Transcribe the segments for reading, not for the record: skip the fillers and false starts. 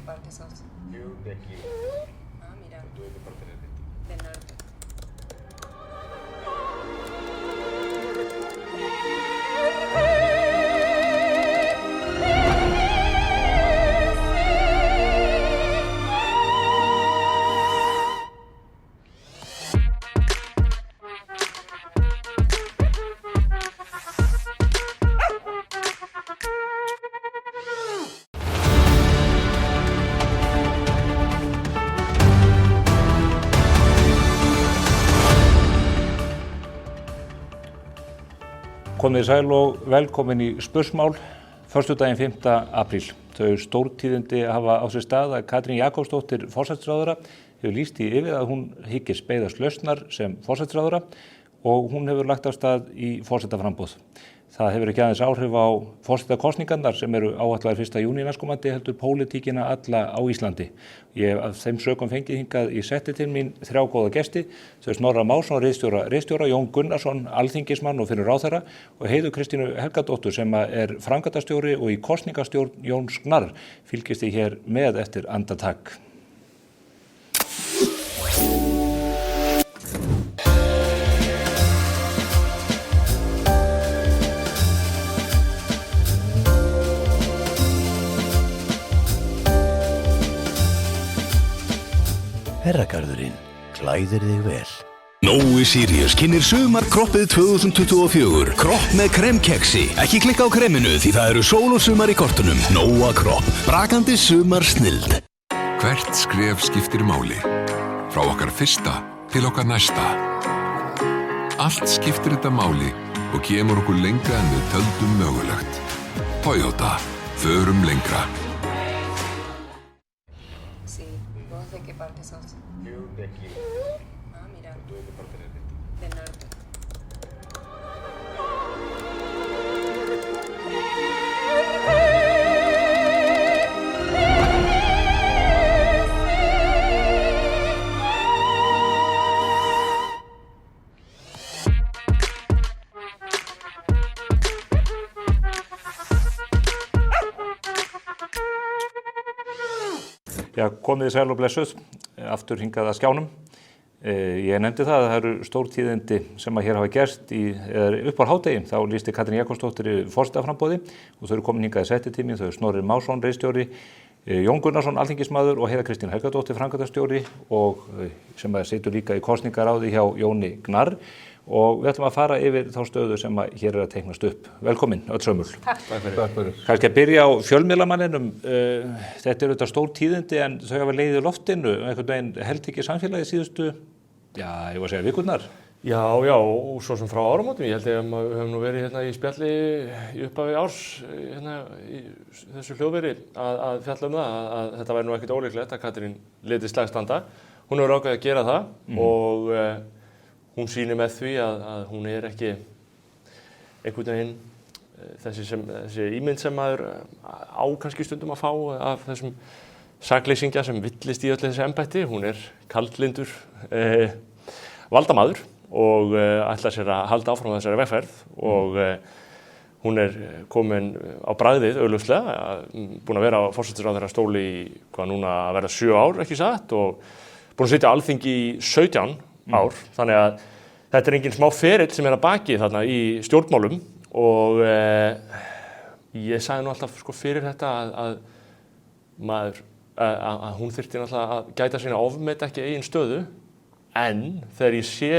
parte sos? Yo de aquí. Ah, mira. ¿Tú de qué parte eres? Del norte. Komið sæl og velkomin í Spursmál, föstudaginn 5. apríl. Þau stórtíðindi hafa á sér stað að Katrín Jakobsdóttir forsætisráðherra hefur lýst því yfir að hún hyggist beiðast lausnar sem forsætisráðherra og hún hefur lagt af stað í forsetaframboð. Það hefur ekki aðeins áhrif á forsetakosningarnar sem eru áætlaðar 1. júní næstkomandi heldur pólitíkina alla á Íslandi. Ég hef af þeim sökum fengið hingað í setti til mín 3 góða gesti, þau Snorra Másson, ritstjóra, Jón Gunnarsson, alþingismann og fyrir ráðherra og Heiðu Kristínu Helgadóttur sem er framkvæmdastjóri og í kosningastjórn Jóns Gnarr fylgist þið hér með eftir andartak. Herragarðurinn klæðir þig vel. Nói Sirius kynnir sumarkroppið 2024. Kropp með kremkeksi. Ekki klikka á kreminu því það eru sól og sumar í kortunum. Nóa kropp. Brakandi sumar snilld. Hvert skref skiptir máli. Frá okkar fyrsta til okkar næsta. Allt skiptir þetta máli og kemur okkur lengra en við töldum mögulegt. Toyota. Förum lengra. Sí. ¿Vos de qué parte sos? Yo de aquí. Ah, mira. ¿Tú de qué parte eres? Del norte. Já, komið sæl og blessuð, aftur hingað að skjánum. Ég nefndi það að það eru stórtíðindi sem að hér hafa gerst upp á hádegi. Þá lýsti Katrín Jakobsdóttir í forsetaframboði og þau eru komin hingað í settitími. Þau Snorri Másson, ritstjóri, Jón Gunnarsson, alþingismaður og Heiða Kristín Helgadóttir, framkvæmdastjóri og sem situr líka í kosningaráði hjá Jóni Gnarr. Og við ætlum að fara yfir þá stöðu sem að hér er að teiknast upp. Velkomin, öll sömul. Takk fyrir. Kannski að byrja á fjölmiðlamanninum. Þetta eru þetta stór tíðindi en þau hafa leiðið loftinu. Einhvern veginn held ekki samfélagið síðustu, já, ég var að segja vikurnar. Já, og svo sem frá áramótum. Ég held að við höfum nú verið hérna í spjalli í upphafi árs hérna í þessu hljóðveri að fjalla um það að þetta væri nú ekkert ólíklegt að Katrín léti slag standa. Hún hefur ákveðið að gera það og hún sýnir með því að hún er ekki einhvern veginn þessi ímynd sem maður á kannski stundum að fá af þessum sakleysingja sem villist í öllu þessi embætti. Hún er kaldlyndur valdamaður og ætlar sér að halda áfram þessari vegferð og hún er komin á bragðið augljóslega, búin að vera á forsætisráðherra stóli í hvað núna að vera 7 ár, ekki satt, og búin að sitja á Alþingi í 17 ár, þannig að þetta er engin smá ferill sem er að baki þarna í stjórnmálum og ég sagði nú alltaf sko fyrir þetta að hún þyrfti náttúrulega að gæta sína ofmeta ekki eigin stöðu en þegar ég sé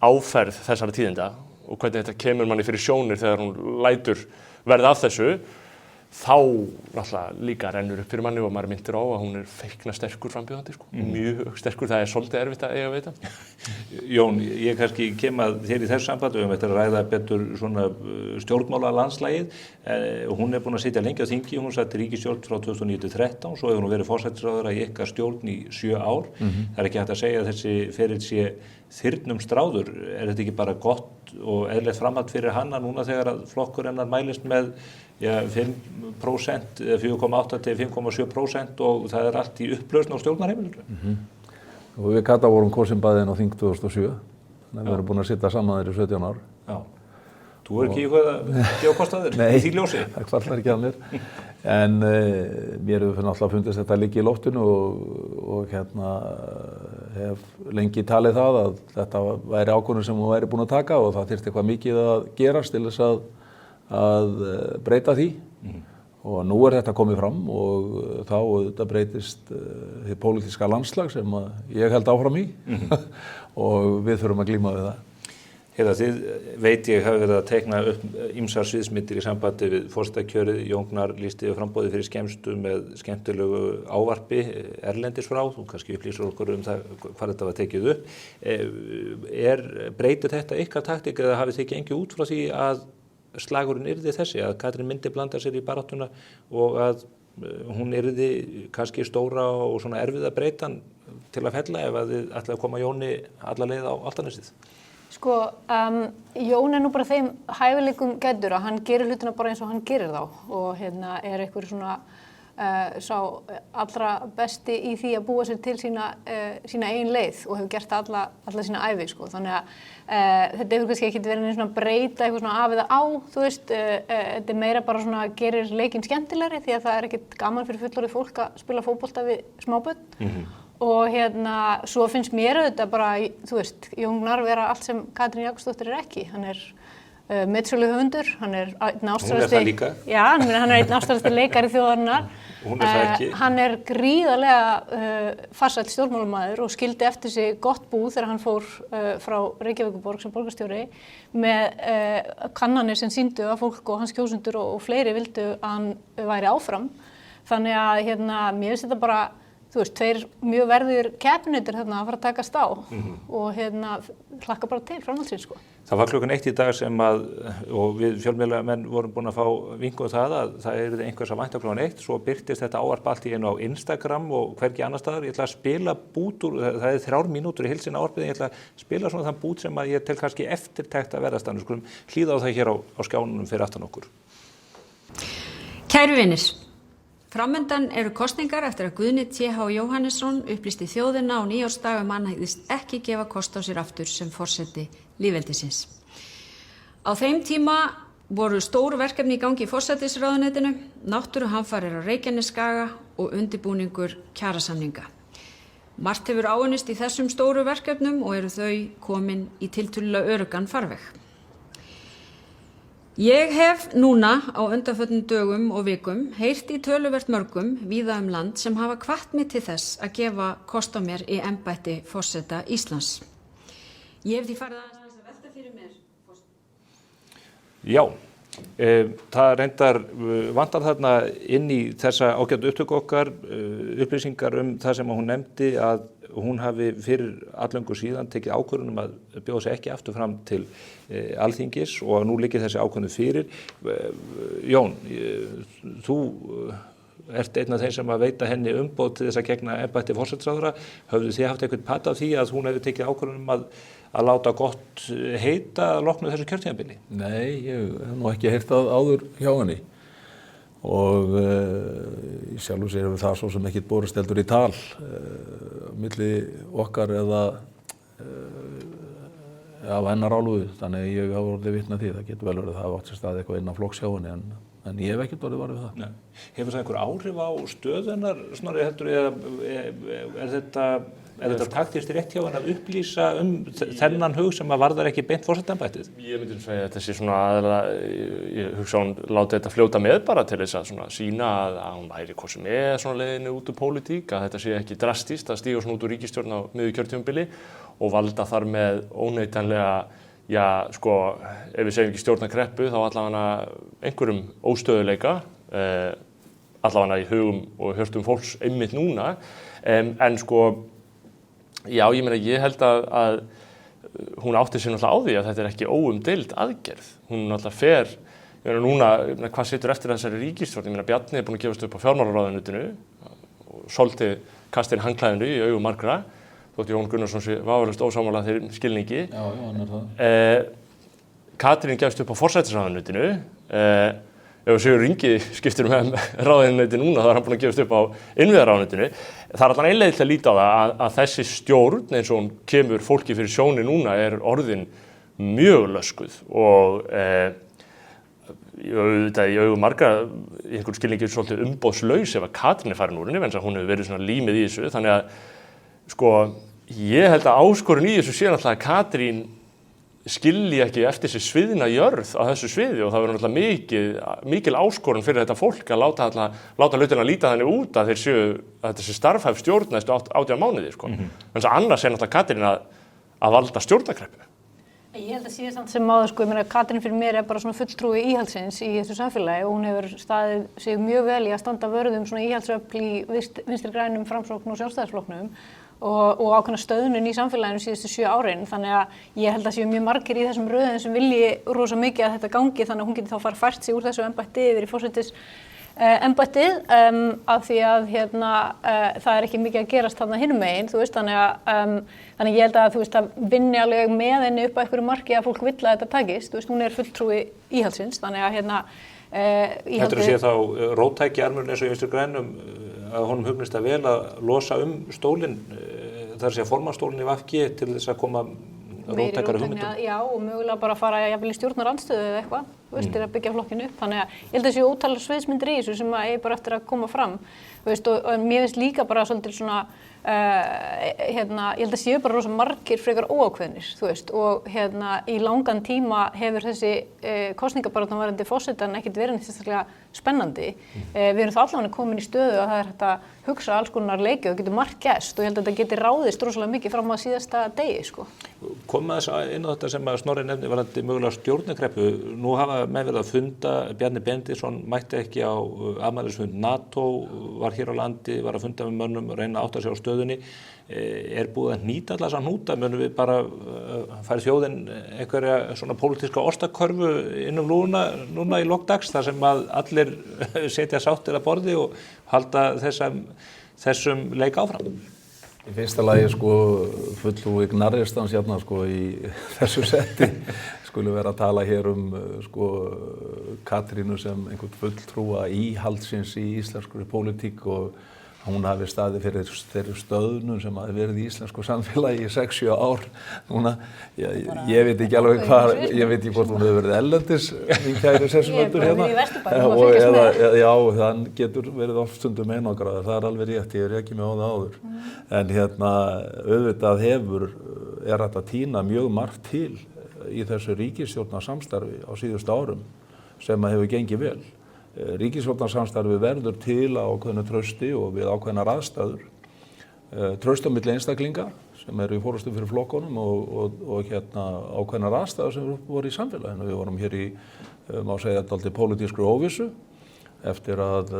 áferð þessara tíðinda og hvernig þetta kemur manni fyrir sjónir þegar hún lætur verða af þessu þá náttúrulega líka rennur upp fyrir manni og maður myndir á að hún er feikna sterkur frambjóðandi sko. Mjög sterkur, það er svolítið erfitt að eiga við þetta. Jón, ég kannski kem að þér í þessu sambandi um að ræða betur svona stjórnmála landslægið. Hún er búin að sitja lengi á þingi, hún satt í ríkisstjórn frá 2009-13, svo hefur hún verið forsætisráðherra í ykkar stjórn í 7 ár. Það er ekki hægt að segja að þessi ferill sé þyrnum stráður. Er þetta ekki bara gott og eðlilegt framhald fyrir hana núna þegar að flokkur hennar mælist með 5%, 4,8 til 5,7% og það er allt í upplausn á stjórnarheimilinu. Og við Kata vorum kosin bæðin á þing 2007, þannig að við erum búin að sitja saman þeir í 17 ár. Já. Þú er ekki í hvað að gefa kost á þér í því ljósi? Nei, það kvarlar ekki að mér. En mér hefur náttúrulega fundist þetta liggi í loftinu og hef lengi talið það að þetta væri ákvörðun sem hún væri búin að taka og það þyrfti eitthvað mikið að gerast til þess að breyta því. Og nú þetta komið fram og þá þetta breytist hið pólitíska landslag sem ég held áfram í og við þurfum að glíma við það. Heiða, þið veit ég hafi verið að teikna upp ýmsar sviðsmyndir í sambandi við forsetakjörið. Jón Gnarr lýsti yfir framboði fyrir skemmstu með skemmtilegu ávarpi erlendis frá. Þú kannski upplýsir okkur það hvað þetta var tekið upp. Breytir þetta ykkar taktík eða hafið þið gengið út frá því að slagurinn yrði þessi, að Katrín myndi blanda sér í baráttuna og að hún yrði kannski stóra og svona erfiða breytan til að fella ef að þið ætlaði að koma Jóni alla leið á Álftanesið? Sko, Jón nú bara þeim hæfileikum gæddur að hann gerir hlutina bara eins og hann gerir þá og einhver svona sá allra besti í því að búa sér til sína eigin leið og hefur gert alla sína ævi, sko. Þannig að þetta hefur kannski ekki verið svona breyta eitthvað svona af eða á, þú veist, þetta meira bara svona gerir leikinn skemmtilegri því að það ekkert gaman fyrir fullorðið fólk að spila fótbolta við smábörn. Og svo finnst mér auðvitað bara, þú veist, Jón Gnarr vera allt sem Katrín Jakobsdóttir ekki. Hann metsöluhöfundur, hann einn ástæðasti... Hún það líka? Já, hann einn ástæðasti leikari þjóðarinnar. Hún það ekki? Hann gríðarlega farsæll stjórnmálamaður og skildi eftir sig gott bú þegar hann fór frá Reykjavíkurborg sem borgarstjóri með kannanir sem sýndu að fólk og hans kjósendur og fleiri vildu að hann væri áfram. Þannig að mér finnst þetta bara... Þú veist, tveir mjög verðir keppinautar að fara að takast á og hlakka bara til framhaldsins, sko. Það var 1:00 í dag sem og við fjölmiðlamenn vorum búin að fá vink um það að það yrði einhvers að vænta 1:00, svo birtist þetta ávarp allt í einu á Instagram og hvergi annar staðar. Ég ætla að spila bút úr, það 3 mínútur í heilsin ávarpið, en ég ætla að spila svona þann bút sem að ég tel kannski eftirtekt að verðast, þannig skulum hlýða á það hér á skjánunum fyrir aftan okkur. Kæru vinir. Framundan eru kosningar eftir að Guðni T.H. Jóhannesson upplýsti þjóðina á nýársdag hann hygðist ekki gefa kost á sér aftur sem forseti lýðveldisins. Á þeim tíma voru stóru verkefni í gangi í forsætisráðuneytinu, náttúruhamfarir á Reykjanesskaga og undirbúningur kjarasamninga. Margt hefur áunnist í þessum stóru verkefnum og eru þau komin í tiltölulega öruggan farveg. Ég hef núna á undanförnum dögum og vikum heyrt í töluvert mörgum víða land sem hafa hvatt mig til þess að gefa kost á mér í embætti forseta Íslands. Ég hef því farið aðeins að velta fyrir mér. Já, það reyndar vantar þarna inn í þessa ágætu upptöku okkar upplýsingar það sem hún nefndi að hún hafi fyrir allöngu síðan tekið ákvörðun að bjóða sig ekki aftur fram til Alþingis og nú liggi þessi ákvörðun fyrir. Jón, þú ert einn af þeim sem að veita henni umboð til þess að gegna embætti forsætisráðherra. Höfðu þið haft eitthvað pat af því að hún hefði tekið ákvörðun að láta gott heita að loknu þessu kjörtímabili? Nei, ég hef nú ekki heyrt það áður hjá henni. Og í sjálfu sér hefur það svo sem ekkert borist heldur í tal milli okkar eða af hennar álfu, þannig að ég hafa orðið vitni að því. Það getur vel verið að það hafa átt sér stað eitthvað innan flokks hjá henni en ég hef ekkert orðið var við það. Nei. Hefur það einhver áhrif á stöðunar Snorri heldur eða er þetta taktískt rétt hjá henni að upplýsa þennan hug sem að varðar ekki beint forsetaembættið? Ég myndi segja að þessi svona aðalega, ég hugsa hún láti þetta fljóta með bara til þess að svona sýna að hún væri hvað sem svona leiðinu út úr pólitík, að þetta sé ekki drastískt að stíga svona út úr ríkisstjórn á miðju kjörtímabili og valda þar með óneitanlega, já sko, ef við segjum ekki stjórnarkreppu þá allavega einhverjum óstöðuleika, allavega í hugum og hjörtum fólks einmitt núna, en sko já, ég meina, ég held að hún átti sér náttúrulega á því að þetta er ekki óumdeild aðgerð. Hún náttúrulega fer, ég meina núna, hvað situr eftir þessari ríkisstjórn? Ég meina, Bjarni búinn að gefast upp á fjármálaráðuneytinu og svolítið kastir handklæðinu í augum margra, þótt Jón Gunnarsson sé vafalaust ósammála þeirri skilningi. Já, hann það. Katrín gefst upp á forsætisráðuneytinu. Ef Sigurður Ingi skiptir ráðuneyti núna, þá er hann búinn að gefast upp á innviðaráðuneytinu. Það er allan einleið til að líta á það að þessi stjórn, eins og hún kemur fólki fyrir sjóni núna, er orðin mjög löskuð og auðvitað í augum margra í einhverjum skilningi svolítið umboðslaus ef að Katrín farin úr henni, en hún hefur verið svona límið í þessu, þannig að sko, ég held að áskorun í þessu sé náttúrulega að Katrín skilji ekki eftir sig sviðna jörð á þessu sviði og það verður náttúrulega mikil áskorun fyrir þetta fólk að láta hlutina líta þannig út að þetta sé starfhæf stjórn næstu 18 mánuði, sko. Þannig að annars er náttúrulega Katrín að valda stjórnarkreppu. Ég held að síðan sem áður, sko, ég meina Katrín fyrir mér er bara svona fulltrúi íhaldsins í þessu samfélagi og hún hefur staðið sig mjög vel í að standa vörðum svona íhaldsöfl í Vinstri grænum, Framsókn og Sjálfstæðisflokknum og ákveðna stöðnun í samfélaginu síðustu 7 árin. Þannig að ég held að séu mjög margir í þessum röðum sem vilji rosa mikið að þetta gangi þannig að hún geti þá fært sig úr þessu embætti yfir í forsetis embættið af því að það er ekki mikið að gerast þarna hinum megin, þú veist, þannig ég held að þú veist að vinni alveg með henni upp á einhverju marki að fólk vill að þetta takist, þú veist, hún er fulltrúi íhaldsins, þannig að Þetta sé þá róttæki armurinn eins og í Vinstri grænum að honum hugnist að vel að losa stólinn, það er að segja formannsstólinn í VG til þess að koma róttækari hugmyndum. Já, og mögulega bara fara jafnvel í stjórnarandstöðu eða eitthvað, þú veist, til að byggja flokkinn upp. Þannig að ég held að það séu ótal sviðsmyndir í þessu sem eigi bara eftir að koma fram. Þú veist, og mér finnst líka bara svolítið svona, ég held að séu bara rosa margir frekar óákveðnir, þú veist, og í langan tíma hefur þessi kosningabaráttan varðandi forsetann ekkert verið sérstaklega spennandi. Við erum þá allavega komin í stöðu að það er hægt að hugsa alls konar leiki og getur margt gerst og ég held að þetta geti ráðist rosalega mikið fram á síðasta degi, sko. Komum aðeins inn á þetta sem að Snorri nefndi varðandi mögulega stjórnarkreppu. Nú hafa menn verið að funda, Bjarni Benediktsson mætti ekki á afmælisfund NATO, var hér á landi, var að funda með mönnum, reyna að átta sig á stöðunni. Er búið að hnýta allar þessa hnúta? Munum við bara færi þjóðin einhverja svona pólitíska ostakörfu inn lúna núna í lok dags þar sem að allir setja sáttir að borði og halda þessum leik áfram? Í fyrsta lagi sko fulltrúi Gnarristans hérna sko í þessu setti skulle vera að tala hér sko Katrínu sem einhvern fulltrúa íhaldsins í íslenskri pólitík og hún hafi staðið fyrir þeirri stöðnum sem hafi verið í íslensku samfélagi í 6-7 ár. Núna, ég veit ekki alveg hvað, ég veit ekki hvort hún hefur verið ellendis, mín kæri sessunöldur hérna. Ég er bara í Vesturbænum að fylgjast með. Já, þann getur verið oft stundum einangraður, það er alveg rétt, ég er ekki með á það áður. En auðvitað er þetta tína mjög margt til í þessu ríkisstjórnarsamstarfi á síðustu árum sem hefur gengið vel. Ríkisstjórnarsamstarfi verður til á ákveðnu trausti og við ákveðnar aðstæður. Traust á milli einstaklinga sem eru í forystu fyrir flokkunum og ákveðnar aðstæður sem voru í samfélaginu. Við vorum hér í, má segja, dálítið pólitískri óvissu eftir að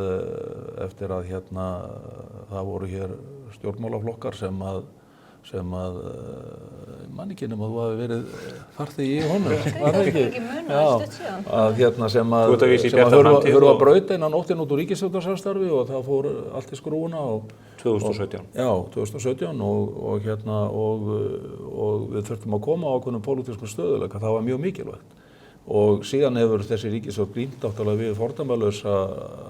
það voru hér stjórnmálaflokkar sem mann ekki nema þú hafi verið farþegi í honum, var það ekki? Ekki muna, stutt síðan. Sem að þurfa að brauta innan nóttin út úr ríkisstjórnarssamstarfi og það fór allt í skrúfuna. 2017. Já, 2017 og við þurftum að koma á ákveðnum pólitískum stöðuleika, það var mjög mikilvægt. Og síðan hefur þessi ríkisstjórn glímt náttúrulega við fordæmalausa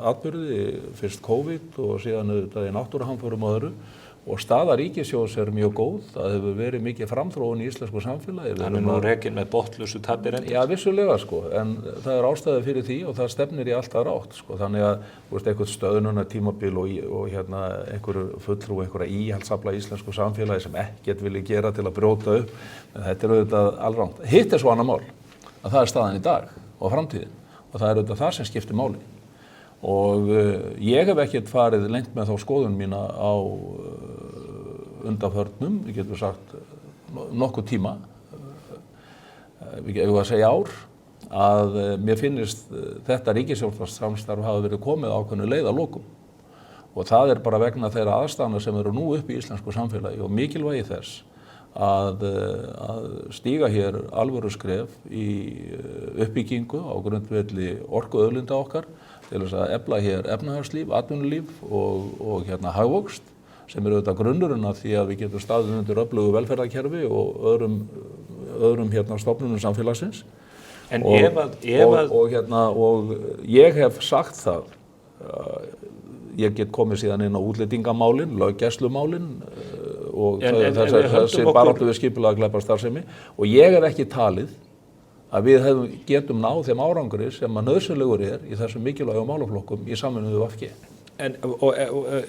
atburði, fyrst COVID og síðan auðvitað í náttúruhamförum og öðru. Og staða ríkissjóðs er mjög góð, það hefur verið mikið framþróun í íslensku samfélagi. Það er nú rekinn með botnlausu tapir enn. Já, vissulega sko, en það er ástæða fyrir því og það stefnir í allt aðra átt sko. Þannig að, þú veist, einhvern stöðnunartímabil og einhverju fulltrú, einhverja íhaldsafla íslensku samfélagi sem ekkert vilji gera til að brjóta upp, en þetta er auðvitað alrangt. Hitt er svo annað mál, að það er staðan í dag og framtíðin og það er auðvitað það sem skiptir máli. Og ég hef ekkert farið lengt með þá skoðun mína á undanförnum, við getum sagt nokkuð tíma, við getum að segja ár, að mér finnist þetta ríkisstjórnarsamstarf hafa verið komið ákveðnu leið að lokum. Og það er bara vegna þeirra aðstæðna sem eru nú upp í íslensku samfélagi og mikilvægi þess að stíga hér alvöru skref í uppbyggingu á grundvelli orkuauðlinda okkar til þess að efla hér efnahagslíf, atvinnulíf og hagvöxt sem eru auðvitað grunnurinn að því að við getum staðið undir öflugu velferðarkerfi og öðrum stofnunum samfélagsins. En og ég hef sagt það, ég get komið síðan inn á útlendingamálin, löggæslumálin og þessi baráttu við skipulagða glæpastarfsemi og ég hef ekki talið að við getum náð þeim árangri sem að nauðsynlegur í þessum mikilvægum málaflokkum í samvinnu við VG. En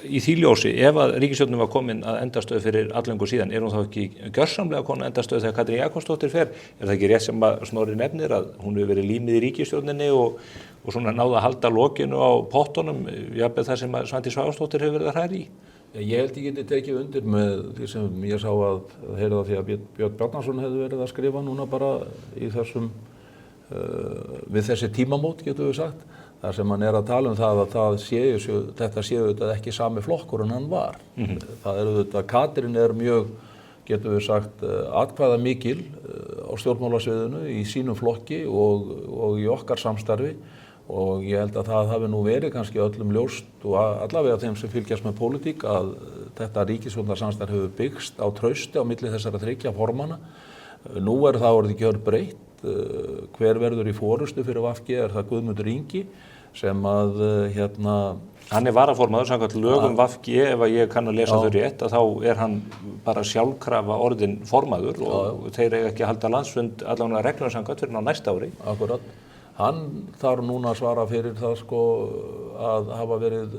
í því ljósi, ef að ríkisstjórnin var komin að endastöð fyrir allengur síðan, hún þá ekki gjörsamlega komin að endastöð þegar Katrín Jakobsdóttir fer? Það ekki rétt sem að Snorri nefnir að hún hefur verið límið í ríkisstjórninni og svona náða að halda lokinu á pottunum, jafnvel það sem að Svandís Svavarsdóttir hefur verið að hræða í? Ég held ég geti tekið undir með því sem ég sá að heyrða því að Björn Bjarnason hefði verið að skrifa núna bara í þessum, við þessi tímamót getum við sagt. þar sem hann að tala það að þetta séu auðvitað ekki sami flokkur en hann var. Það auðvitað, Katrín mjög, getum við sagt, atkvæða mikil á stjórnmálasviðinu í sínum flokki og í okkar samstarfi og ég held að það hafi nú verið kannski öllum ljóst og allavega þeim sem fylgjast með pólitík að þetta ríkisstjórnarsamstarf hefur byggst á trausti á milli þessara þriggja formanna. Nú það orðið gjörbreytt. Hver verður í forystu fyrir VG það Guðmundur Ingi sem að Hann varaformaður samkvæmt lögum VG ef að ég kann að lesa þau rétt að þá hann bara sjálfkrafa orðinn formaður og þeir eiga ekki að halda landsfund allavega reglum samkvæmt fyrir á næsta ári. Akkurat. Hann þarf núna að svara fyrir það sko að hafa verið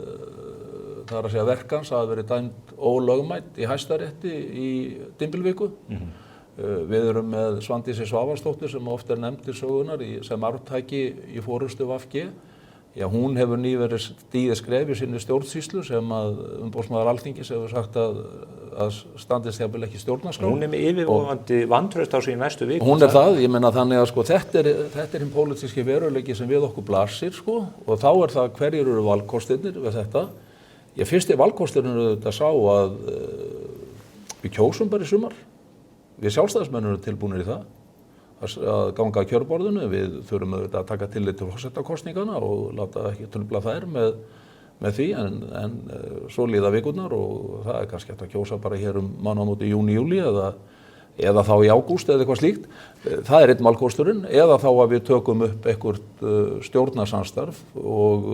það að segja verkans að hafa verið dæmd ólögmætt í Hæstarétti í Dymbilviku. Við erum með Svandísi Svavarsdóttur sem oft nefnd í sögunar sem arftaki í forystu VG. Já, hún hefur nýverið stigið skref í sinni stjórnsýslu sem að umboðsmaður Alþingis hefur sagt að standist jafnvel ekki stjórnarskrá. Hún með yfirvofandi vantraust á sig í næstu viku. Hún það, ég meina þannig að sko þetta hinn pólitíski veruleiki sem við okkur blasir sko og þá það hverjir eru valkostirnir við þetta. Ég fyrsti valkostirnir þetta sá að við kjósum bara í sumar. Við sjálfstæðismenn erum tilbúinir í það að ganga að kjörborðinu. Við þurfum að taka tillit til forsetakosningana og láta ekki trufla þær með því en svo líða vikurnar og það kannski hægt að kjósa bara hér mánaðamóti júní, júlí eða þá í ágúst eða eitthvað slíkt. Það einn valkosturinn eða þá að við tökum upp eitthvert stjórnarsamstarf og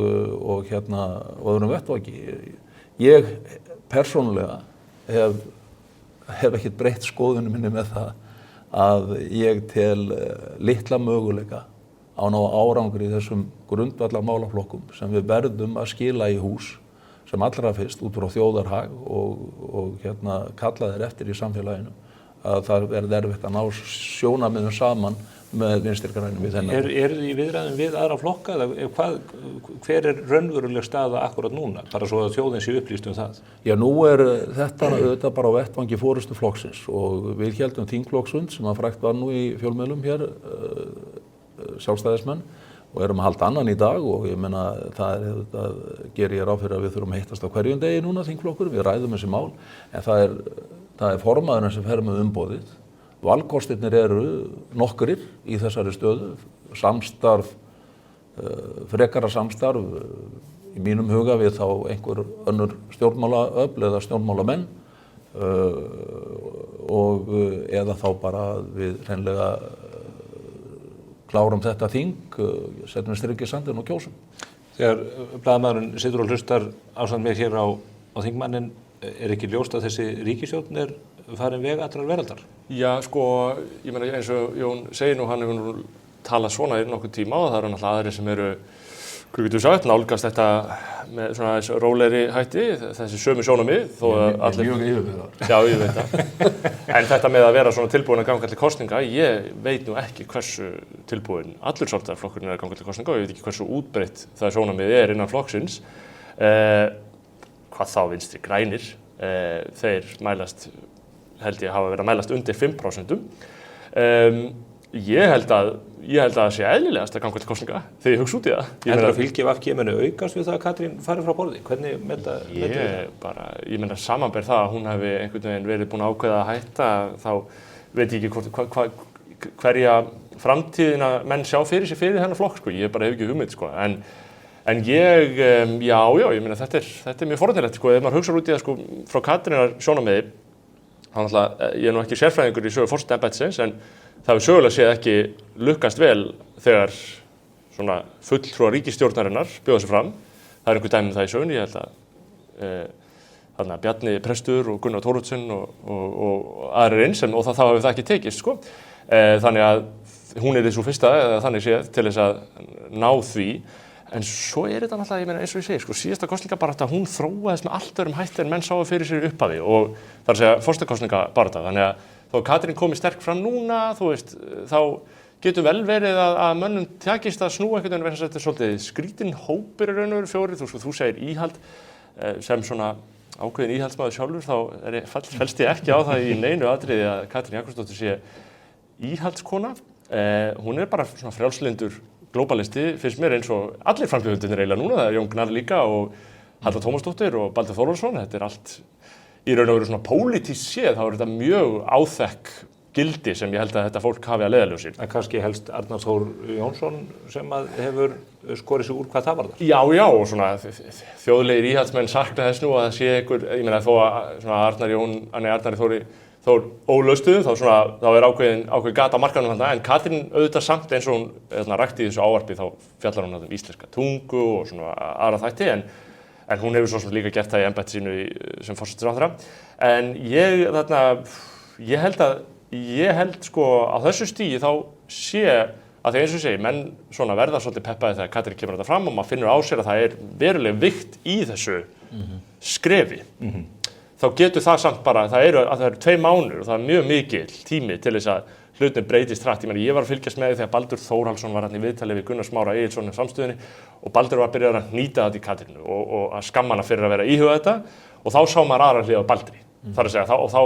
öðrum vettvangi. Ég persónulega hef ekkert breytt skoðunum minni með það að ég tel litla möguleika á ná árangri í þessum grundvallar málaflokkum sem við verðum að skila í hús sem allra fyrst út frá þjóðarhag og kalla þeir eftir í samfélaginu að það verði erfitt að ná sjónarmiðum saman með Vinstri-grænum í þennan. Þið í viðræðum við aðra flokka eða hver raunveruleg staða akkurat núna, bara svo að þjóðin sé upplýst það? Já, nú þetta auðvitað bara á vettvangi forystu flokksins og við héldum þingflokksfund sem að frægt var nú í fjölmiðlum hér, sjálfstæðismenn og erum að halda annan í dag og ég meina það gerir ég ráð fyrir að við þurfum að hittast á hverjum degi núna þingflokkur, við ræðum þessi mál en það formaðurinn sem fer með umboðið. Valkostirnir eru nokkrir í þessari stöðu, samstarf, frekara samstarf í mínum huga við þá einhver önnur stjórnmálaöfl eða stjórnmálamenn og eða þá bara við hreinlega klárum þetta þing, setjum strik í sandinn og kjósum. Þegar blaðamaðurinn situr og hlustar ásamt með hér á þingmannin, ekki ljóst að þessi ríkisstjórn farin veg allrar veraldar? Já, sko, ég meina eins og Jón segir nú, hann hefur nú talað svona í nokkuð tíma og það náttúrulega aðrir sem hvað getur sagt, nálgast þetta með svona eins rólegri hætti, þessi sömu sjónarmið, þó að allir... Mjög yfirbyggðar. Já, ég veit það. En þetta með að vera svona tilbúin að ganga til kosninga, ég veit nú ekki hversu tilbúin allur sjálfstæðisflokkurinn að ganga til kosninga og ég veit ekki hversu útbreitt það sjónarmið innan flokksins. Hvað þá Vinstri grænir, þeir mælast held ég hafa verið að mælast undir 5%. Ég held að það sé eðlilegast að ganga til kosninga þegar ég hugsa út í það. Heldur að fylgi VG muni aukast við það að Katrín fari frá borði? Hvernig meta ég meina samanber það að hún hefði einhvern veginn verið búin að ákveða að hætta, þá veit ég ekki hverja framtíðina menn sjá fyrir sig fyrir þennan flokk, sko. Ég bara hef ekki hugmynd, sko. En ég, ég meina þetta mjög forvitnilegt, sko. Ef maður hugsar út í það, sko, frá Katrínar sjónarmiði, ég nú ekki sérfræðingur í sögu forsetaembættisins en það hefur sögulega séð ekki lukkast vel þegar svona fulltrúar ríkisstjórnarinnar bjóða sig fram. Það einhver dæmi það í sögunni, ég held að þarna Bjarni Prestur og Gunnar Thoroddsen og aðrir eins og þá hefur það ekki tekist sko. Þannig að hún þessu fyrsta þannig séð til þess að ná því. En svo þetta náttúrulega, ég meina eins og ég segi, sko, síðasta kosningabarátta hún þróaðist með allt öðrum hætti en menn sáu fyrir sér í upphafi og það að segja forsetakosningabarátta. Þannig að þó Katrín komi sterk fram núna, þú veist, þá getur vel verið að mönnum takist að snúa einhvern veginn, þetta svolítið skrítin hópur í raun og veru 4, þú segir íhald sem svona ákveðin íhaldsmaður sjálfur, þá fellst ég ekki á það í neinu atriði að Katrín Jakobsdóttir sé íhaldskona. Hún bara svona frjálslyndur globalisti, finnst mér eins og allir frambjóðendurnir eiginlega núna, það Jón Gnarr líka og Halla Tómasdóttir og Baldur Þórólfsson, þetta allt í raun og veru svona pólitískt séð, þá þetta mjög áþekk gildi sem ég held að þetta fólk hafi að leiðarljósi. En kannski helst Arnar Þór Jónsson sem að hefur skorið sig úr hvað það var þar? Já, og svona þjóðlegir íhaldsmenn sakna þess nú að það sé einhver, ég meina þó að svona Arnari Þór ólaustuðu, þá ákveðin gata á markanum þarna, en Katrín auðvitað samt eins og hún rakti í þessu ávarpi, þá fjallar hún um íslenska tungu og svona aðra þætti, en hún hefur svo sem líka gert það í embætti sínu sem forsætisráðherra. En ég held sko á þessu stigi þá sé að því eins og ég segi, menn svona verða svolítið peppaði þegar Katrín kemur þetta fram og maður finnur á sér að það veruleg vikt í þessu skrefi. Þá getur það samt bara, það eru 2 mánuðir og það mjög mikil tími til þess að hlutin breytist hratt. Ég var að fylgjast með því þegar Baldur Þórhallsson var í viðtali við Gunnar Smára Egilsson í Samstöðinni og Baldur var að byrja að hnýta þetta í Katrínu og að skamma hana fyrir að vera að íhuga þetta og þá sá maður aðra hlið á Baldri. Það að segja, og þá,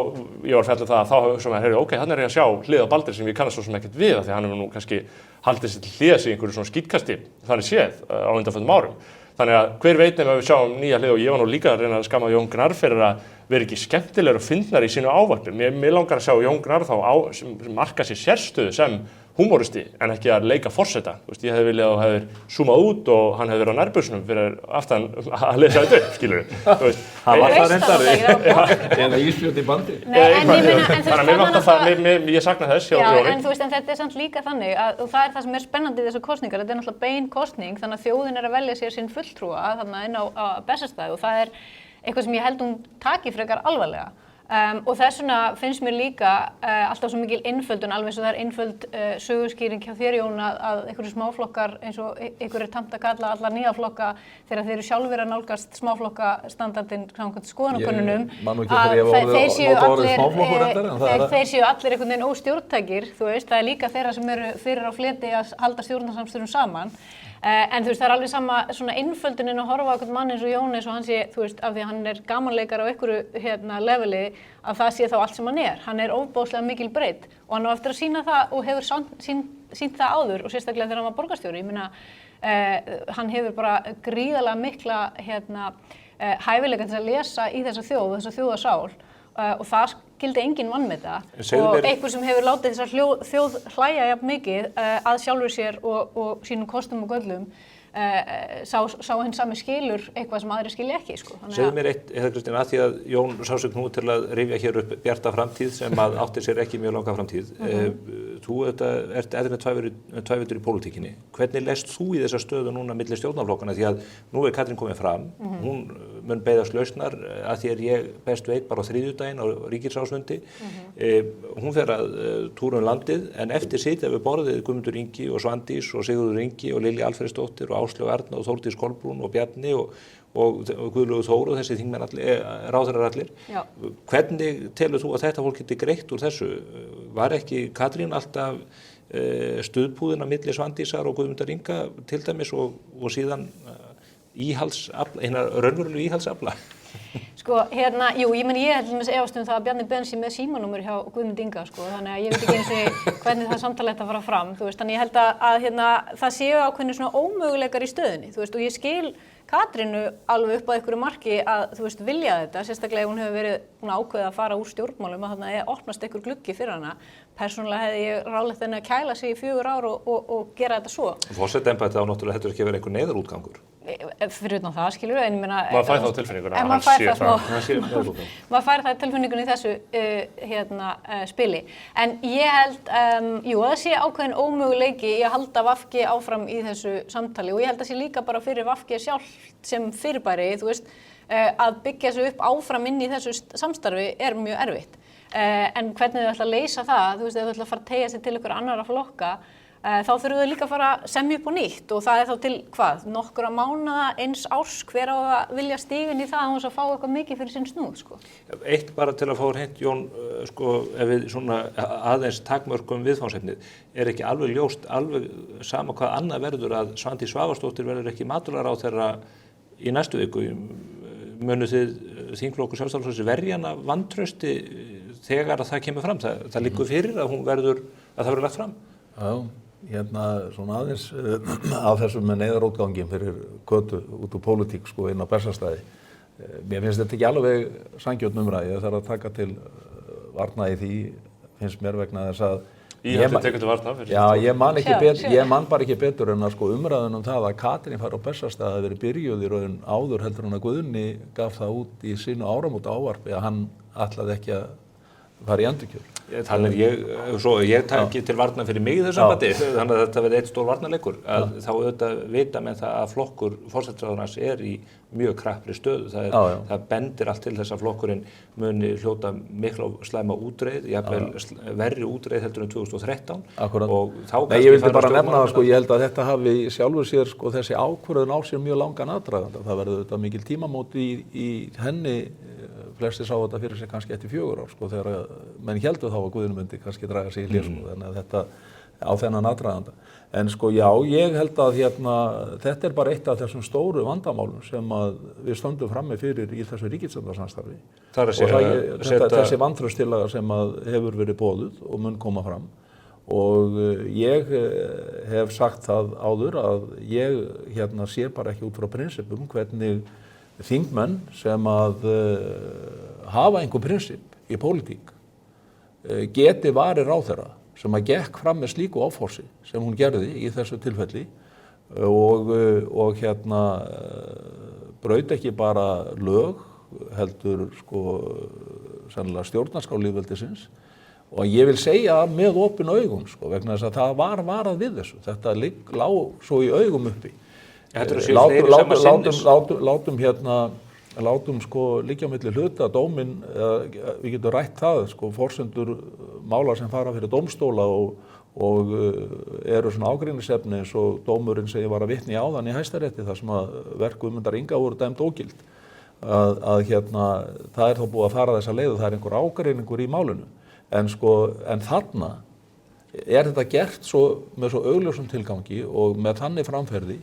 ég var fjallið það að þá hugsa maður, ok, þannig ég að sjá hlið á Baldri sem ég kannast svo sem ekkert við af því hann hefur nú kannski haldið sér til hliðs í einhverju svona skítkasti, þannig séð á undanförnum árum. Þannig að hver veit ef við sjáum nýja hlið og ég var nú líka að reyna að skamma Jón Gnarr fyrir að vera ekki skemmtilegur og fyndnar í sínu ávarpi. Mér langar að sjá Jón Gnarr þá sem marka sér sérstöðu sem húmóristi en ekki að leika forseta. Ég hefði viljað að hann hefði zoomað út og hann hefði verið á nærbuxunum fyrir aftan að lesa þetta upp, skilur við. Hann var það reyndar eða íspjótt í bandi. Ég sakna þess hjá Jóni. En þetta samt líka þannig og það það sem spennandi í þessu kosningar. Þetta náttúrulega bein kosning þannig að þjóðin að velja sér sinn fulltrúa þarna inn á Bessastaði og það eitthvað sem ég held hún taki frekar alvarlega. Og þess vegna finnst mér líka alltaf svo mikil einföldun, alveg eins og það einföld söguskýring hjá þér Jón að einhverju smáflokkar eins og einhverju tamt að kalla alla nýja flokka þegar þeir eru sjálfur að nálgast smáflokkastandardinn samkvæmt skoðanakönnunum að þeir séu allir einhvern veginn óstjórntækir, þú veist, það líka þeirra sem eru fyrir á fleti að halda stjórnarsamstöðum saman. En þú veist, það alveg sama svona einföldunin að horfa á einhvern mann eins og Jón eins og hann sé, þú veist, af því að hann gamanleikar á einhverju leveli að það sé þá allt sem hann Hann ofboðslega mikil breidd og hann á eftir að sýna það og hefur sýnt það áður og sérstaklega þegar hann var borgarstjóri. Ég meina, hann hefur bara gríðarlega mikla hæfileika til að lesa í þessa þjóðasál og það skildi enginn vanmeta og einhver sem hefur látið þessa þjóð hlæja jafn mikið að sjálfur sér og sínum kostum og göllum sá hinn sami skilur eitthvað sem aðrir skilja ekki. Segðu mér eitt, Heiða Kristín, að því að Jón sá sig nú til að rifja hér upp bjarta framtíð sem að átti sér ekki mjög langa framtíð. Þú ert eðrið tvævitur í pólitíkinni. Hvernig lest þú í þessa stöðu núna milli stjórnarflokkana? Því að nú Katrín komið fram, hún mun beiðast lausnar að því ég best veit bara á þriðjudaginn á ríkisráðsfundi. Hún fer að túra landið en eftir sitja við borðið Guðmundur Ingi og Svandís og Sigurður Ingi og Lilja Alfreðsdóttir og Áslaug Arna og Þórdís Kolbrún og Bjarni og Guðlaugur Þór og þessi þingmenn ráðherrar allir. Hvernig telur þú að þetta fólk geti greitt úr þessu? Var ekki Katrín alltaf stuðpúðin á milli Svandísar og Guðmundar Inga til dæmis og síðan raunverulegu íhaldsafla? Jú, ég held með efast það að Bjarni Ben sé með símanúmer hjá Guðmund Inga, þannig að ég veit ekki eins og hvernig það samtali ætti að fara fram, þú veist, þannig ég held að það séu ákveðnir svona ómöguleikar í stöðunni, þú veist, og ég skil Katrínu alveg upp á einhverju marki að, þú veist, vilja þetta, sérstaklega ef hún hefur verið ákveðið að fara úr stjórnmálum að þarna opnast einhver gluggi fyrir hana. Persónulega hefði ég ráðlegt henni að kæla sig í 4 ár og gera þetta svo. Forsetaembættið á náttúrulega heldur ekki að vera einhver neyðarútgangur. Fyrir utan það, skilur við, en ég meina... Maður fær þá tilfinninguna að hann sé það. Maður fær það tilfinningunni í þessu spili. En ég held, það sé ákveðin ómöguleiki í að halda VG áfram í þessu samtali og ég held að sé líka bara fyrir VG sjálft sem fyrirbæri, þú veist, að byggja sig upp áfram inn í þessu samstarfi mjög erfitt. En hvernig þau ætla að leysa það, þú veist, ef þau ætla að fara að teygja sig til ykkur annara flokka, þá þurfum þau líka að fara að semja upp á nýtt og það þá til hvað, nokkura mánaða, eins árs, hver á að vilja stíga inn í það án þess að fá eitthvað mikið fyrir sinn snúð, sko. Eitt bara til að fá hreint, Jón, sko, ef við svona aðeins takmörkum viðfangsefnið, ekki alveg ljóst, alveg sama hvað annað verður að Svandís Svavarsdóttir verður ekki matvælaráðherra í næstu viku. Munu þið þingflokkur Sjálfstæðisflokksins verja hana vantrausti þegar að það kemur fram? Það liggur fyrir að hún verður, að það verður lagt fram? Já, svona aðeins af þessum með neyðarótgangin fyrir kötu út úr pólitík sko inn á Bessastaði. Mér finnst þetta ekki alveg sanngjörn umræði, það að taka til varna í því, finnst mér vegna þess að Íhaldið tekur til varna fyrir ég man bara ekki betur en að sko umræðun það að Katrín fær á Bessastaði að veri byrjuð í raun áður heldur en að Guðni gaf það út í sínu áramóta ávarpi að hann ætlaði ekki að fara í endurkjör. Ég taki til varna fyrir mig í þessu sambandi, þannig að þetta verði eitt stór varnarleikur, að þá auðvitað vita menn það að flokkur forsætisráðherrans í mjög krappri stöðu. Það bendir allt til þess að flokkurinn muni hljóta miklu slæma útreið, jafnvel verri útreið heldur en 2013. Og þá kannski ég vildi bara nefna það, sko, ég held að þetta hafi sjálfur sér, sko, þessi ákvörðun á sér mjög langan aðdraganda. Það verður auðvitað mikil tímamót í henni. Flestir sá þetta fyrir sig kannski eftir 4 ár, sko, þegar menn héldu þá að Guðni myndi kannski draga sig í hlé, sko, þannig að þetta á þennan aðdraganda. En sko, já, ég held að þetta bara eitt af þessum stóru vandamálum sem að við stöndum frammi fyrir í þessu ríkisstjórnarsamstarfi. Þessi vantrauststillaga sem að hefur verið boðuð og mun koma fram. Og ég hef sagt það áður að ég sé bara ekki út frá prinsipum hvernig þingmenn sem að hafa einhver prinsip í pólitík geti varið ráðherra sem að gekk fram með slíku áforsi sem hún gerði í þessu tilfelli og braut ekki bara lög heldur sko sennilega stjórnarskrá lýðveldisins og ég vil segja með opin augum sko vegna þess að það var varað við þessu, þetta lá svo í augum uppi. Látum sko liggja á milli hluta dóminn, við getum rætt það sko forsendur mála sem fara fyrir dómstóla og eru svona ágreiningsefni eins og dómurinn sem ég var að vitna í áðan í Hæstarétti þar sem að verk Guðmundar Inga voru dæmd ógild að það þá búið að fara þessa leið og það einhver ágreiningur í málinu en þarna þetta gert með svo augljósum tilgangi og með þannig framferði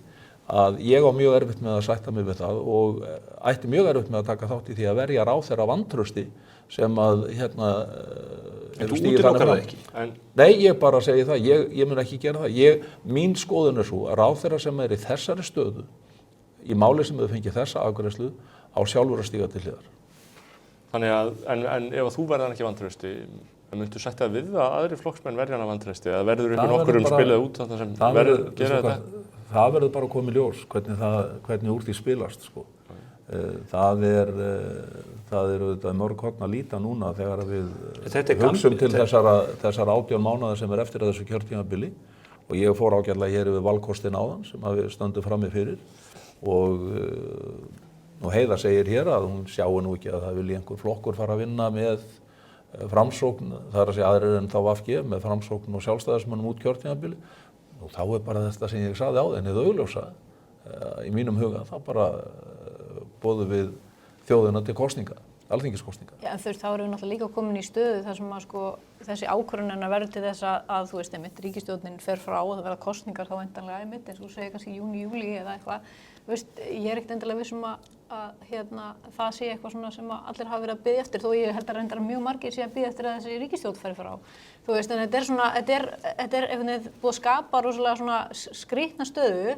að ég á mjög erfitt með að sætta mig við það og ætti mjög erfitt með að taka þátt í því að verja ráðherra vantrausti sem að En þú útilokar það ekki? Nei, ég bara segi það, ég mun ekki gera það. Mín skoðun svo að ráðherra sem í þessari stöðu í máli sem hefur fengið þessa afgreiðslu á sjálfur að stíga til hliðar. Þannig að, en ef þú verðan ekki vantrausti, myndu sætta við að aðri flokksmenn verja hana vantrausti eða verður ykkur nokkur spilað út þarna sem gera þetta? Það verður bara að koma í ljós hvernig úr því spilast sko. Það er auðvitað mörg horn að líta núna þegar við hugsum til þessara 18 mánaða sem eftir að þessu kjörtímabili og ég fór ágætlega hér yfir valkostin áðan sem við stöndum frammi fyrir og Heiða segir hér að hún sjáu nú ekki að það vilji einhver flokkur fara að vinna með framsókn, það að segja aðrir en þá VG með framsókn og sjálfstæðismönnum út kjörtímabili og þá bara þetta sem ég sagði áðan hið augljósa í mínum huga þá bara boðum við þjóðina til kosninga, alþingiskosninga. Já, en þá erum við náttúrulega líka komin í stöðu þar sem að sko þessi ákvörðun verður til þess að þú veist einmitt ríkisstjórnin fer frá og það verða kosningar þá væntanlega einmitt eins og þú segir kannski júní, júlí eða eitthvað. Þú veist, ég er ekkert endilega viss að það sé eitthvað svona sem allir hafa verið að biðja eftir þó ég held að reyndar mjög margir sé að biðja eftir að þessi ríkisstjórn fer frá. Þú veist, en þetta er einhvern veginn búið að skapa rosalega svona skrýtna stöðu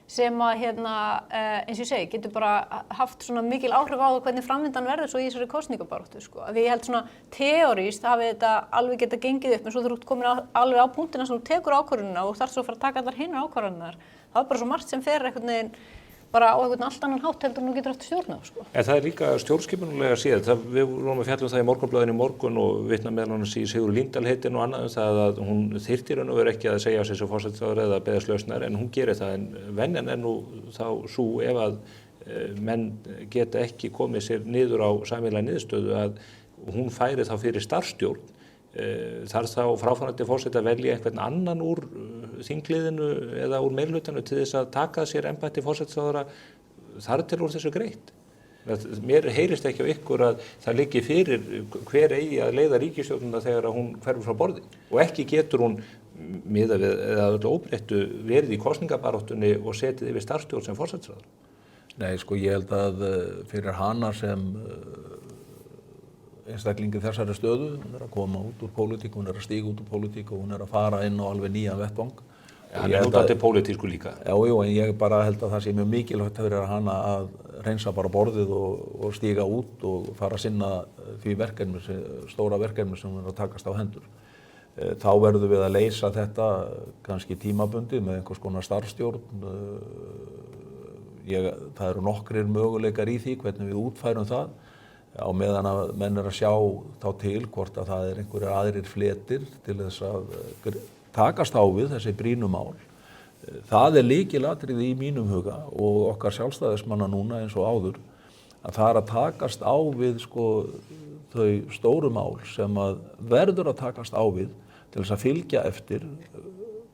sem að eins og ég segi, getur bara haft svona mikil áhrif á það hvernig framvindan verður svo í þessari kosningabaráttu sko. Því ég held svona teorískt hafi þetta alveg getað gengið upp en svo þú ert komin alveg á punktina sem þú tekur ákvörðunina og þarft svo að fara að taka allar hinar ákvarðanirnar. Það er bara svo margt sem fer einhvern veginn bara á einhvern allt annan hátt heldur en þú getur eftir stjórn á sko. En það er líka stjórnskipulega séð, við vorum að fjalla það í Morgunblaðinu í morgun og vitna meðal annars í Sigurður Líndal heitin og annað það að hún þyrfti raun og veru ekki að segja á sig sem forsætisráðherra eða beðast lausnar en hún gerir það en venjan nú þá sú ef að menn geta ekki komið sér niður á sameiginlega niðurstöðu að hún færi þá fyrir starfsstjórn. Þarf þá fráfarandi forseti að velja einhvern annan úr þingliðinu eða úr meirhlutanu til þess að taka sér embætti forsætisráðherra þar til úr þessu greitt. Mér heyrist ekki á ykkur að það liggi fyrir hver eigi að leiða ríkisstjórnina þegar hún hverfur frá borði og ekki getur hún miðað við eða öllu óbreyttu verið í kosningabaráttunni og setið yfir starfsstjórn sem forsætisráðherra. Nei, sko ég held að fyrir hana sem einstaklingi þessari stöðu, hún að koma út úr pólitík, hún að stíga út úr pólitík og hún að fara inn á alveg nýjan vettvang. Hann nútandi pólitísku líka. Já, en ég bara held að það sé mjög mikilvægt fyrir hana að hreinsa bara borðið og stíga út og fara að sinna því verkefni, stóra verkefni sem hún að takast á hendur. Þá verðum við að leysa þetta kannski tímabundið með einhvers konar starfsstjórn. Það eru nokkrir möguleikar í því hvernig við útfærum það. Á meðan að menn að sjá þá til hvort að það einhverjir aðrir fletir til þess að takast á við þessi brýnu mál. Það lykilatriði í mínum huga og okkar sjálfstæðismanna núna eins og áður að það að takast á við þau stóru mál sem að verður að takast á við til þess að fylgja eftir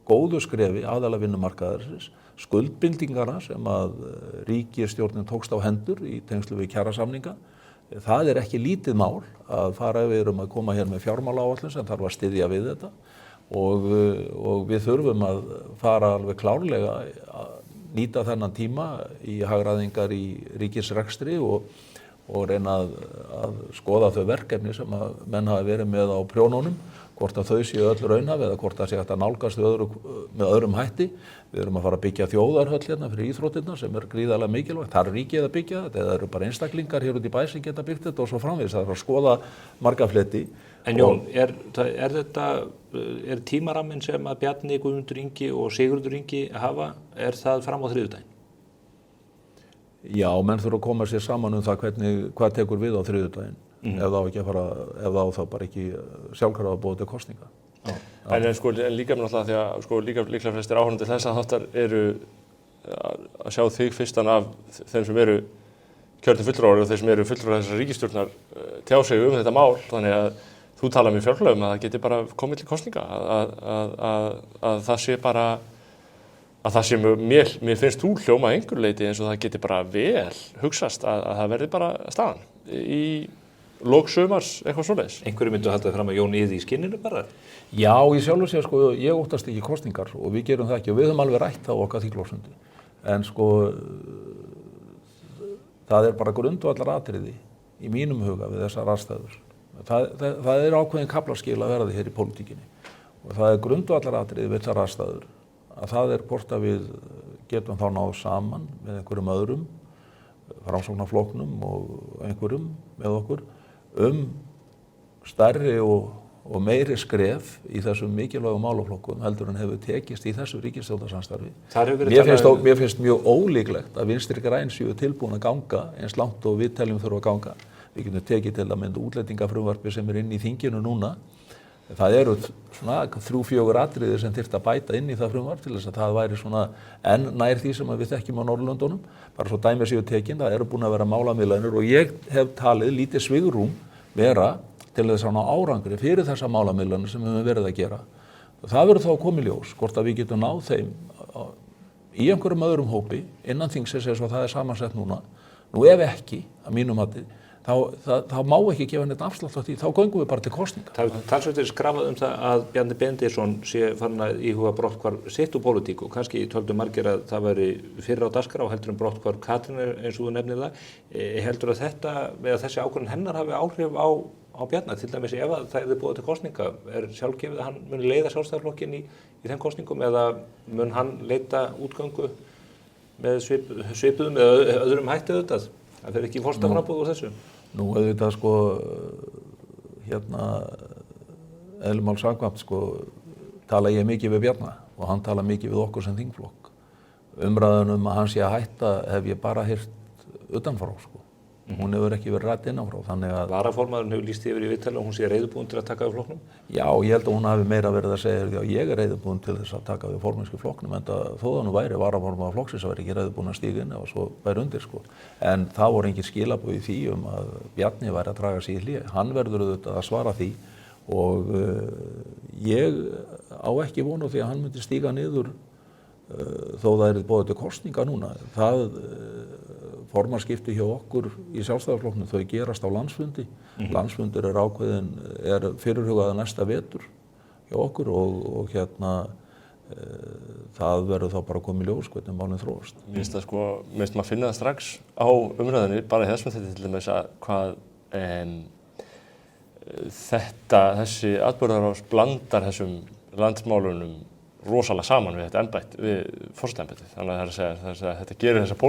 góðu skrefi aðalega vinnumarkaðarins, skuldbindingarna sem að ríkisstjórnin tókst á hendur í tengslu við kjarasamninga. Það ekki lítið mál að fara við að koma hér með fjármálaáætlun sem þarf að styðja við þetta og við þurfum að fara alveg klárlega að nýta þennan tíma í hagræðingar í ríkisrekstri og reyna að skoða þau verkefni sem að menn hafi verið með á prjónunum, hvort að þau séu öll raunhæf eða hvort það sé hægt að nálgast með öðrum hætti. Við erum að fara að byggja þjóðarhöll hérna fyrir íþróttirnar sem gríðarlega mikilvægt. Það ríkið að byggja þetta eða eru bara einstaklingar hér út í bæ sem geta byggt þetta og svo framvegis. Það að skoða marga fleti. En Jón, er tímaramminn sem að Bjarni, Guðmundur Ingi og Sigurður Ingi hafa, er það fram á þriðjudaginn? Já, menn þurfa að koma sér saman það hvað tekur við á þriðjudaginn. Ef það á þá bara ekki sjálfkrafa búið til kosninga. En líka með náttúrulega því að líklega flestir áhorfendur þessa þáttar eru að sjá þig fyrstan af þeim sem eru kjörnir fulltrúar og þeir sem eru fulltrúar þessar ríkisstjórnar tjá sig þetta mál. Þannig að þú tala mjög fjálflega að það geti bara komið til kosninga. Að það sé bara, að það sé mér finnst þú hljóma að einhverju leyti eins og það geti bara vel hugsast að það verði bara staðan í lok sumars, eitthvað svoleiðis. Einhverju myndu að halda fram að Jón yði í skinninu bara? Já, í sjálfu sér, ég óttast ekki kosningar og við gerum það ekki og við höfum alveg rætt á okkar þingflokksfundi. En það bara grundvallaratriði í mínum huga við þessar aðstæður. Það ákveðin kaflaskil að verða hér í pólitíkinni og það grundvallaratriði við þessar aðstæður að það hvort að við getum þá náð saman með einhverjum öðrum, Framsóknarflokknum og einhverjum með okkur stærri og meiri skref í þessum mikilvægu málaflokkum heldur en hefur tekist í þessu ríkisstjórnarsamstarfi. Mér finnst mjög ólíklegt að Vinstri græn séu tilbúin að ganga eins langt og við teljum þurfa að ganga. Við getum tekið til að mynda útlendingafrumvarpi sem inn í þinginu núna. Það eru svona 3-4 atriði sem þyrfti að bæta inn í það frumvarp til þess að það væri svona enn nær því sem við þekkjum á Norðurlöndunum. Bara svo dæmi séu tekin, það eru búin að vera málamiðlanir og ég hef talið lítið svigrúm vera til þess að ná árangri fyrir þessa málamiðlanir sem við höfum verið að gera. Það verður þá að koma í ljós hvort að við getum náð þeim í einhverjum öðrum hópi innan þingsins eins og það samansett núna. Nú ef ekki, að mínum mati, þá má ekki gefa neitt afslátt af því, þá göngum við bara til kosninga. Það talsveit skrafað það að Bjarni Benediktsson sé farin að íhuga brotthvarf sitt úr pólitík og kannski töldu margir að það væri fyrr á dagskrá heldur brotthvarf Katrínar eins og þú nefnir það. Heldur að þetta, eða þessi ákvörðun hennar hafi áhrif á Bjarna, til dæmis ef það hefði búið til kosninga, sjálfgefið að hann muni leiða Sjálfstæðisflokkinn í þeim kosningum eða mun hann leita útgöngu með svipuðum eða öðrum hætti auðvitað? Það fer ekki í forsetaframboð úr þessu? Nú auðvitað eðli máls samkvæmt tala ég mikið við Bjarna og hann tala mikið við okkur sem þingflokk. Umræðan að hann sé að hætta hef ég bara heyrt utanfrá Hún hefur ekki verið rædd innanfrá, þannig að... Varaformaðurinn hefur lýst yfir í viðtali og hún sé reiðubúin til að taka við flokknum? Já, ég held að hún hafi meira verið að segja því að ég reiðubúin til þess að taka við formennsku flokknum, en þó það nú væri varaformaður flokksins að vera ekki reiðubúin að stíga inn og svo væri undir, sko. En það voru engin skilaboð í því að Bjarni væri að draga sig í hlé. Hann verður auðvitað að svara því og ég á ekki von á því að hann myndi stíga niður þó það er boðið til kosninga núna. Það formannsskipti hjá okkur í Sjálfstæðisflokknum, þau gerast á landsfundi. Landsfundur er ákveðin, er fyrirhugaða næsta vetur hjá okkur og það verður þá bara komið ljós hvernig málinn þróast. Mér finnst það sko, maður finna það strax á umræðinni, bara í þessum þetta til dæmis að hvað þessi atburðarás blandar þessum landsmálunum rosalega saman við þetta embætti, við forsetaembættið. Þannig að það er að segja að þetta gerir þessa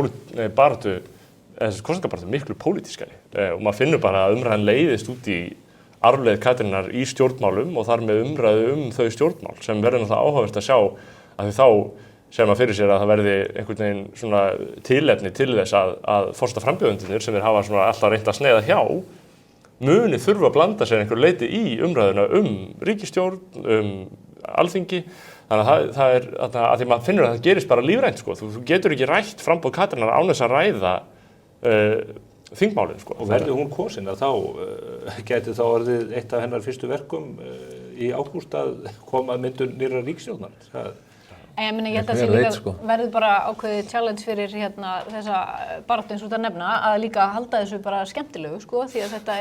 kosningabaráttu miklu pólitískari. Og maður finnur bara að umræðan leiðist út í arfleið Katrínar í stjórnmálum og þar með umræðu þau stjórnmál sem verður náttúrulega áhugavert að sjá að því þá sem maður fyrir sér að það verði einhvern veginn svona tilefni til þess að forsetaframbjóðendurnir sem þeir hafa svona alltaf reynt að sneiða hjá muni þurfa að blanda sér einhver leyti í umræðuna ríkisstjórn, Alþingi. Þannig að það er að því maður finnur að það gerist bara lífrænt, sko. Þú getur ekki rætt framboð Katrínar án þess að ræða þingmálið, sko. Og verði hún kosin að þá gæti þá orðið eitt af hennar fyrstu verkum í ágúst að koma að myndun nýrra ríkisstjórnar. Ég held að það líka verður bara ákveðið challenge fyrir þessa baráttu eins og þetta nefna að líka halda þessu bara skemmtilegu, sko, því að þetta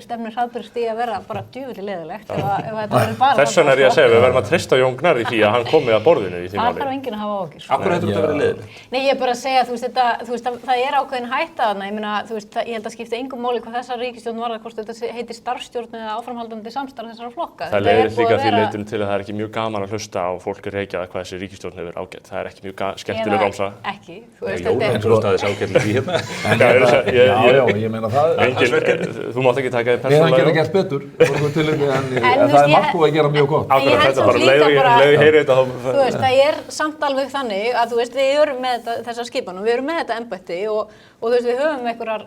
stefnir hraðbyrst í að vera bara djöfulli leiðilegt ef þetta verður bara... Þess vegna er ég að segja, við verðum að treysta Jón Gnarr í því að hann komi að borðinu í því máli. Það þarf enginn að hafa áhyggjur. Af hverju heldur þetta verið leiðilegt? Nei, ég er bara að segja, það er ákveðin hætta þarna, ég held að skipta engum máli hvað þessa ríkisstjórn varðar, hvort þetta heitir starfsstjórn eða áframhaldandi samstarf þessara flokka. Það leiðir líka því leytinu til að það er ekki mjög gaman að hlusta á fólk í Reykjavík hvað þessi ríkisstjórn hefur ágætt. Það er ekki mjög skemmtileg ramsa. Ekki. Jóhannesson ágætlega í hérna. Já, ég meina það. Þú mátt ekki taka þig persónulega. Við hefum gert betur, en það er margt að gera mjög gott. Akkurat, þetta bara leiði heyri þetta. Þú veist, það er samt alveg þannig að þú veist, við erum með þessa skipan og við erum með þetta embætti og þú veist, við höfum einhverjar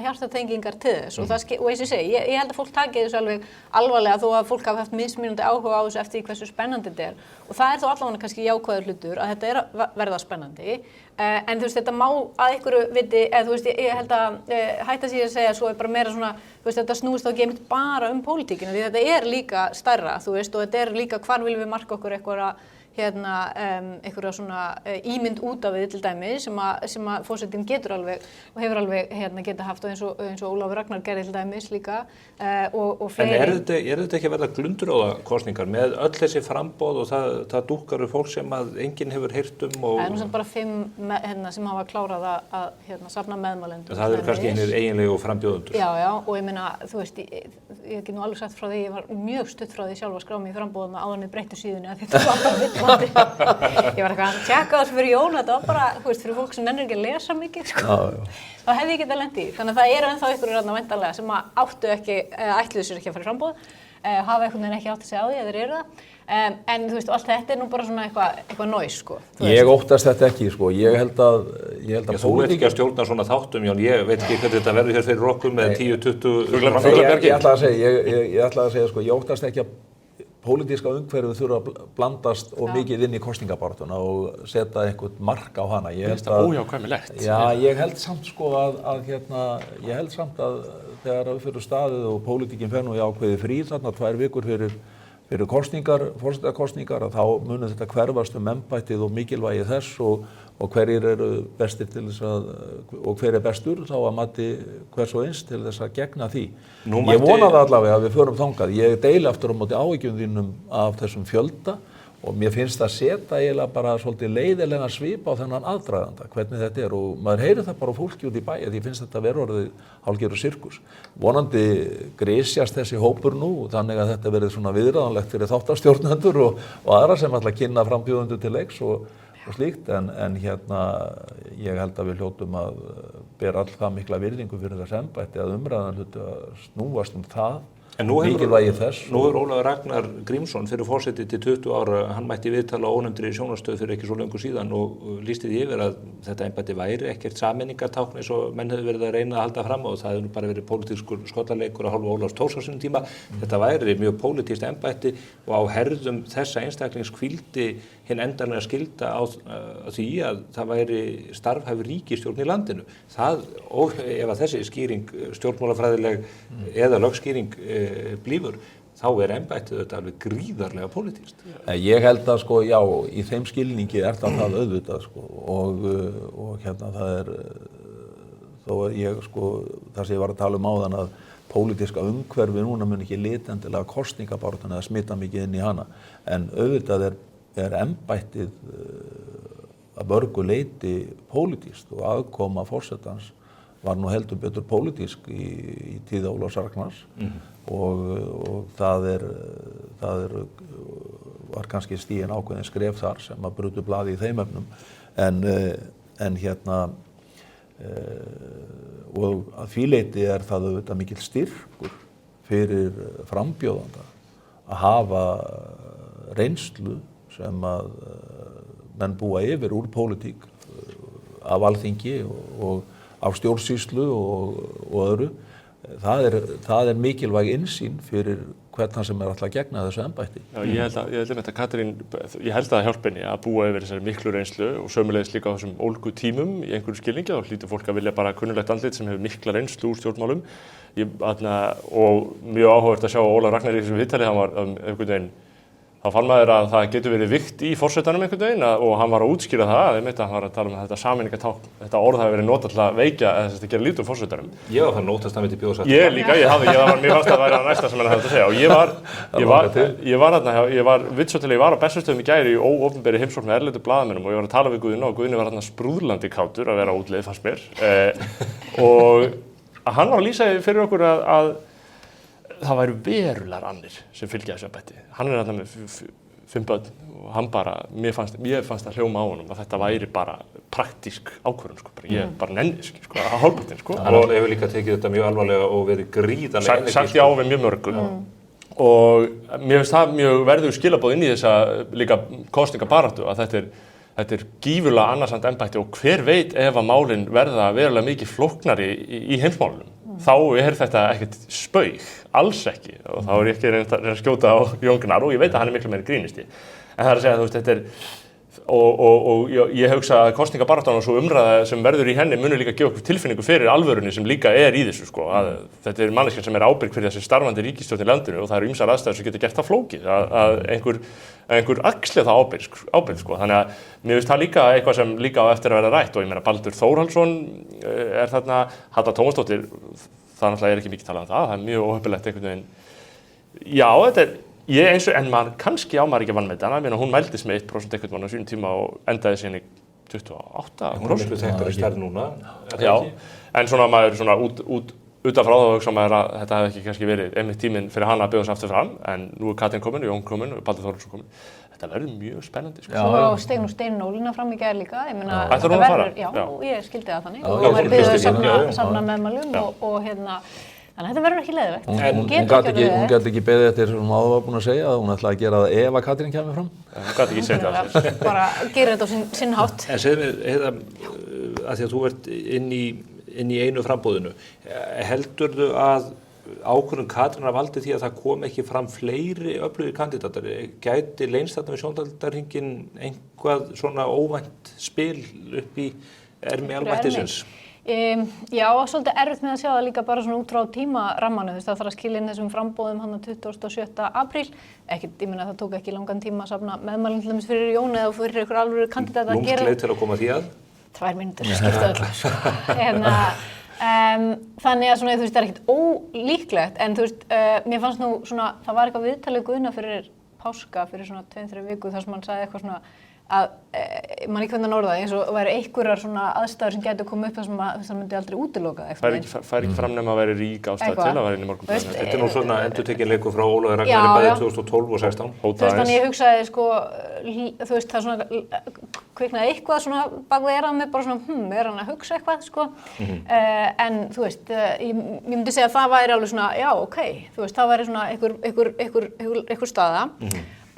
hjartatengingar til þess og eins og ég segi, ég held að fólk taki þessu alveg alvarlega þó að fólk hafi haft mismunandi áhuga á þessu eftir hversu spennandi þetta er og það er þó allavega kannski jákvæður hlutur að þetta er að verða spennandi en þú veist, þetta má að einhverju viti eða þú veist, ég held að hætta sig að segja svo er bara meira svona, þú veist, þetta snúist þá ekki einmitt bara pólitíkina því þetta er líka stærra, þú veist, og þetta er líka hvar viljum við marka okkur einhverja svona ímynd út af við til dæmi sem að forsetinn getur alveg og hefur alveg geta haft og eins og Ólafur Ragnar gerði til dæmis líka og fleiri. En er þetta ekki að verða glundróðakosningar með öll þessi framboð og það dúkkar fólk sem að enginn hefur heyrt og... Það er nú samt bara 5 sem hafa klárað að safna meðmælendum. Það eru kannski einir eiginlegu frambjóðendur. Já, og ég meina, þú veist, ég get nú alveg sagt frá því, ég var mjög stutt frá því sjálf að skrá mig í frambóðuna áður en þið breyttu síðunni að þetta var bara villandi. Ég var eitthvað að tjekka þessu fyrir Jón, þetta var bara, þú veist, fyrir fólk sem nennir ekki að lesa mikið, sko. Þá hefði ég getað lent í. Þannig að það eru ennþá ykkur væntanlega sem ætluðu sér ekki að fara í frambóð, hafa einhvern veginn ekki átt að segja á því að þeir eru það. En þú veist, allt þetta er nú bara svona eitthvað næs, sko. Ég óttast þetta ekki, sko. Ég held að þú veit ekki að stjórna svona þáttum, Jón. Ég veit ekki hvernig þetta verður hér fyrir okkur með 10-20 Ég ætla að segja, sko, ég óttast ekki að pólitíska umhverfið þurfa að blandast og mikið inn í kosningabarátuna og setja einhvern mark á hana. Ég held að óhjákvæmilegt. Já, ég held samt sko ég held samt að þegar við fyrir staðið og pólitíkin fer nú í ákveði frí þarna 2 vikur fyrir kosningar, forsetakosningar, að þá munir þetta hverfast embættið og mikilvægi þess og hverjir eru bestir til þess og hver er bestur þá að mati hvers og eins til þess að gegna því. Ég vona það allavega að við förum þangað. Ég deili aftur á móti áhyggjum þínum af þessum fjölda og mér finnst það setja eiginlega bara svolítið leiðilegan svip á þennan aðdraganda, hvernig þetta er og maður heyrir það bara á fólki út í bæ því ég finnst þetta vera orðið hálfgerður sirkus. Vonandi grisjast þessi hópur nú þannig að þetta verið svona viðráðanlegt fyrir þáttastjórnendur og aðra sem ætla að kynna frambjóðendur til leiks og slíkt en ég held að við hljótum að bera all það mikla virðingu fyrir þess embætti að umræðan hluti að snúast það. En nú hefur Ólafur Ragnar Grímsson fyrir forseti til 20 ára, hann mætti viðtala á ónefndri sjónvarpsstöð fyrir ekki svo löngu síðan og lýsti því yfir að þetta embætti væri ekkert sameiningartákn eins og menn hefur verið að reyna að halda fram og það hefur bara verið pólitískur skollaleikur af hálfu Ólafs Thors á sínum tíma. Þetta væri mjög pólitískt embætti og á herðum þessa einstaklings hvíldi hinn endanlega skylda á því að það væri starfhæfur ríkisstjórn í landinu. Það, og ef að þessi skýring stjórnmálafræðileg eða lögskýring blífur, þá embættið þetta alveg gríðarlega pólitískt. Ég held að sko, já, í þeim skilningi það auðvitað sko og hérna það þó að ég sko, þar sem ég var að tala áðan að pólitíska umhverfi núna mun ekki lita endilega kosningabarátuna eða smita mikið inn í hana, en auðvitað embættið að mörgu leyti pólitískt og aðkoma forsetans var nú heldur betur pólitísk í tíð Ólafs Ragnars og það var kannski stigin ákveðin skref þar sem að brutu blaði í þeim efnum en hérna og að því leyti það auðvitað mikill styrkur fyrir frambjóðanda að hafa reynslu sem að menn búa yfir úr pólitík af alþingi og af stjórnsýslu og öðru. Það mikilvæg innsýn fyrir hvern sem alltaf að gegna þessu embætti. Já, ég held að Katrín, ég held að það hjálpi henni að búa yfir þessari miklu reynslu og sömuleiðis líka á þessum ólgu tímum í einhverju skilningi og hlýtur fólk að vilja bara kunnulegt andlit sem hefur mikla reynslu úr stjórnmálum. Og mjög áhugavert að sjá Ólaf Ragnar í þessu viðtali, hann var einhvern veginn, þá fann maður að það getur verið vikt í forsetanum einhvern veginn og hann var að útskýra það, hann var að tala þetta sameiningartákn, þetta orð hafi verið notað til að veikja eða þess að gera lítið forsetanum. Ég var fann nótast að myndi bjóða satt. Ég líka, mér fannst að það væri að næsta sem hann hefði að segja og ég var vitsjóttilega, ég var á Bessastöðum í gær í óopinberi heimsókn með erlendu blaðamönnum og ég var að tala við Guðna og Guðni var þarna sprúðlandi kátur að vera útleið fannst mér og hann var að lýsa fyrir okkur að það væru verulegar annir sem fylgja þessu embætti. Hann þarna með 5 börn og hann bara, mér fannst það hljóma á honum að þetta væri bara praktísk ákvörðun, sko. Ég bara nenni þessu, sko, að hálfpartinn, sko. Hann hefur líka tekið þetta mjög alvarlega og verið gríðarlega sagt já við mjög mörgu. Og mér finnst það mjög verður skilaboð inn í þessa líka kosningabaráttu að þetta er gífurlega annarsamt embætti og hver veit ef að málin verða verulega mikið flóknari í heimsmálunum. Þá þetta ekkert spaug, alls ekki og þá ég ekki að skjóta á Jón Gnarr og ég veit að hann miklu meiri grínisti en það að segja að þetta og ég hugsa að kosningabaráttan og svo umræða sem verður í henni muni líka gefa okkur tilfinningu fyrir alvörunni sem líka í þessu sko að þetta manneskjan sem ábyrg fyrir þessi starfandi ríkisstjórn í landinu og það eru ýmsar aðstæður sem geta gert það flókið að einhver axli það ábyrgð sko þannig að mér finnst það líka eitthvað sem líka á eftir að vera rætt og ég meina Baldur Þórhallsson þarna Halla Tómasdóttir það náttúrulega ekki mikið talað það er mjög óheppilegt einhvern veginn já þetta en maður kannski á maður ekki vanmeta hana, hún mældist með 1% einhvern mann á sínum tíma og endaði síðan í 28%. Hún miklu þekktari stærð núna. Já, en svona maður svona utanfrá þá hugsa maður að þetta hefði ekki kannski verið einmitt tíminn fyrir hana að bjóða sig aftur fram, en nú Katrín komin, Jón komin og Baldur Þórhallsson komin. Þetta verður mjög spennandi. Sko. Svo steig nú Steinunn Ólína fram í gær líka, ég meina þetta verður, já, ég skildi það þannig og maður byrjuði að safna meðmælum og hérna þannig að þetta verður ekki leiðilegt. Hún gat ekki beðið eftir sem hún áður var búin að segja að hún ætlaði að gera það ef að Katrín kemur fram. Hún gat ekki segja það. Bara gera þetta á sinn hátt. En segðu mér, Heiða, að því að þú ert inn í einu framboðinu, heldurðu að ákvörðun Katrínar valdi því að það kom ekki fram fleiri öflugir kandidatar? Gæti leynst þarna við Sjóndaldarhringinn einhvað svona óvænt spil upp í ermi almættisins? Já, svolítið erfitt með að sjá það líka bara svona út frá tímarammanu, það þarf að skilja inn þessum frambóðum hann 27. apríl. Ég meina það tók ekki langan tíma að safna meðmælum til dæmis fyrir Jón eða fyrir ykkur alvöru kandidata að gera. Lúmsleið til að koma því að? 2 mínútur skipta öllu, sko. Þannig að svona, þú veist, það ekkert ólíklegt, en þú veist, mér fannst nú svona, það var eitthvað viðtalið Guðna fyrir páska, fyrir svona 2-3 viku, þar sem hann sagði eitthvað svona að mann ekki hvernig að orða það eins og væri einhverjar svona aðstæður sem gætu að koma upp þar sem það myndi aldrei útiloka eitthvað. Fær ekki fram nema að væri rík ástæð til að vera inn í Morgunblaðinu. Þetta nú svona endurtekinn leikur frá Ólafi Ragnari bæði 2012 og 2016. Þú veist, þannig ég hugsaði sko, þú veist, það svona kviknaði eitthvað svona bak við eyrað með bara svona, er hann að hugsa eitthvað sko. En þú veist, ég myndi segja að það væri alveg svona, já, ok, þú veist, það væri svona einhver staða.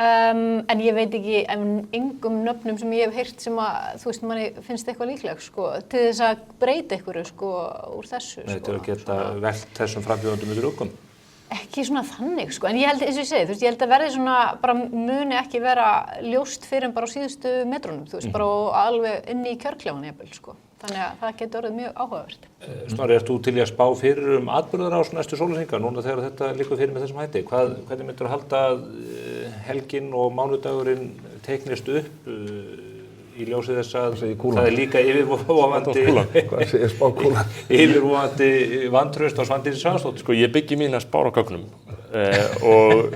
En ég veit ekki engum nöfnum sem ég hef heyrt sem að, þú veist, manni finnst eitthvað líkleg, sko, til þess að breyta einhverju, sko, úr þessu, Nei, til að geta velt þessum frambjóðandum undir rúkum. Ekki svona þannig, sko, en ég held, eins og ég segi, þú veist, ég held að verði svona, bara muni ekki vera ljóst fyrir en bara á síðustu metrunum, þú veist, bara alveg inn í kjörklefan jafnvel, sko. Þannig að það getur orðið mjög áhugavert. Snorri, ert þú til í að spá fyrir atburðarás næstu sólarhringa, núna þegar þetta liggur fyrir með þessum hætti? Hvernig myndir þú halda að helgin og mánudagurinn teiknist upp í ljósi þess að það líka yfirvofandi vantraust á Svandísi Svavarsdóttur? Sko, ég byggi mína spár á gögnum og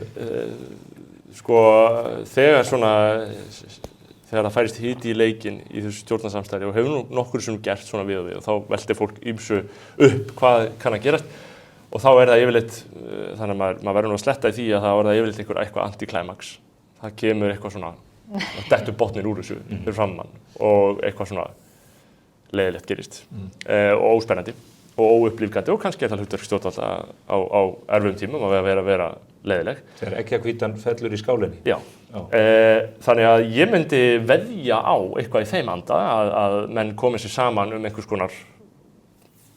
sko, þegar það færist hiti í leikinn í þessu stjórnarsamstarfi og hefur nú nokkur sem gert svona við og þá veltir fólk ýmsu upp hvað kann að gerast og þá það yfirleitt, þannig að maður verður nú að sletta í því að það það yfirleitt eitthvað anti-climax. Það kemur eitthvað svona, dettur botninn úr þessu fyrir framan og eitthvað svona leiðilegt gerist og óspennandi og óupplífgandi og kannski það hlutverk stjórnvalda á erfiðum tímum að vera leiðileg. Þegar ekki að hvítan fellur í skálinni. Já. Þannig að ég myndi veðja á eitthvað í þeim anda að menn komi sér saman einhvers konar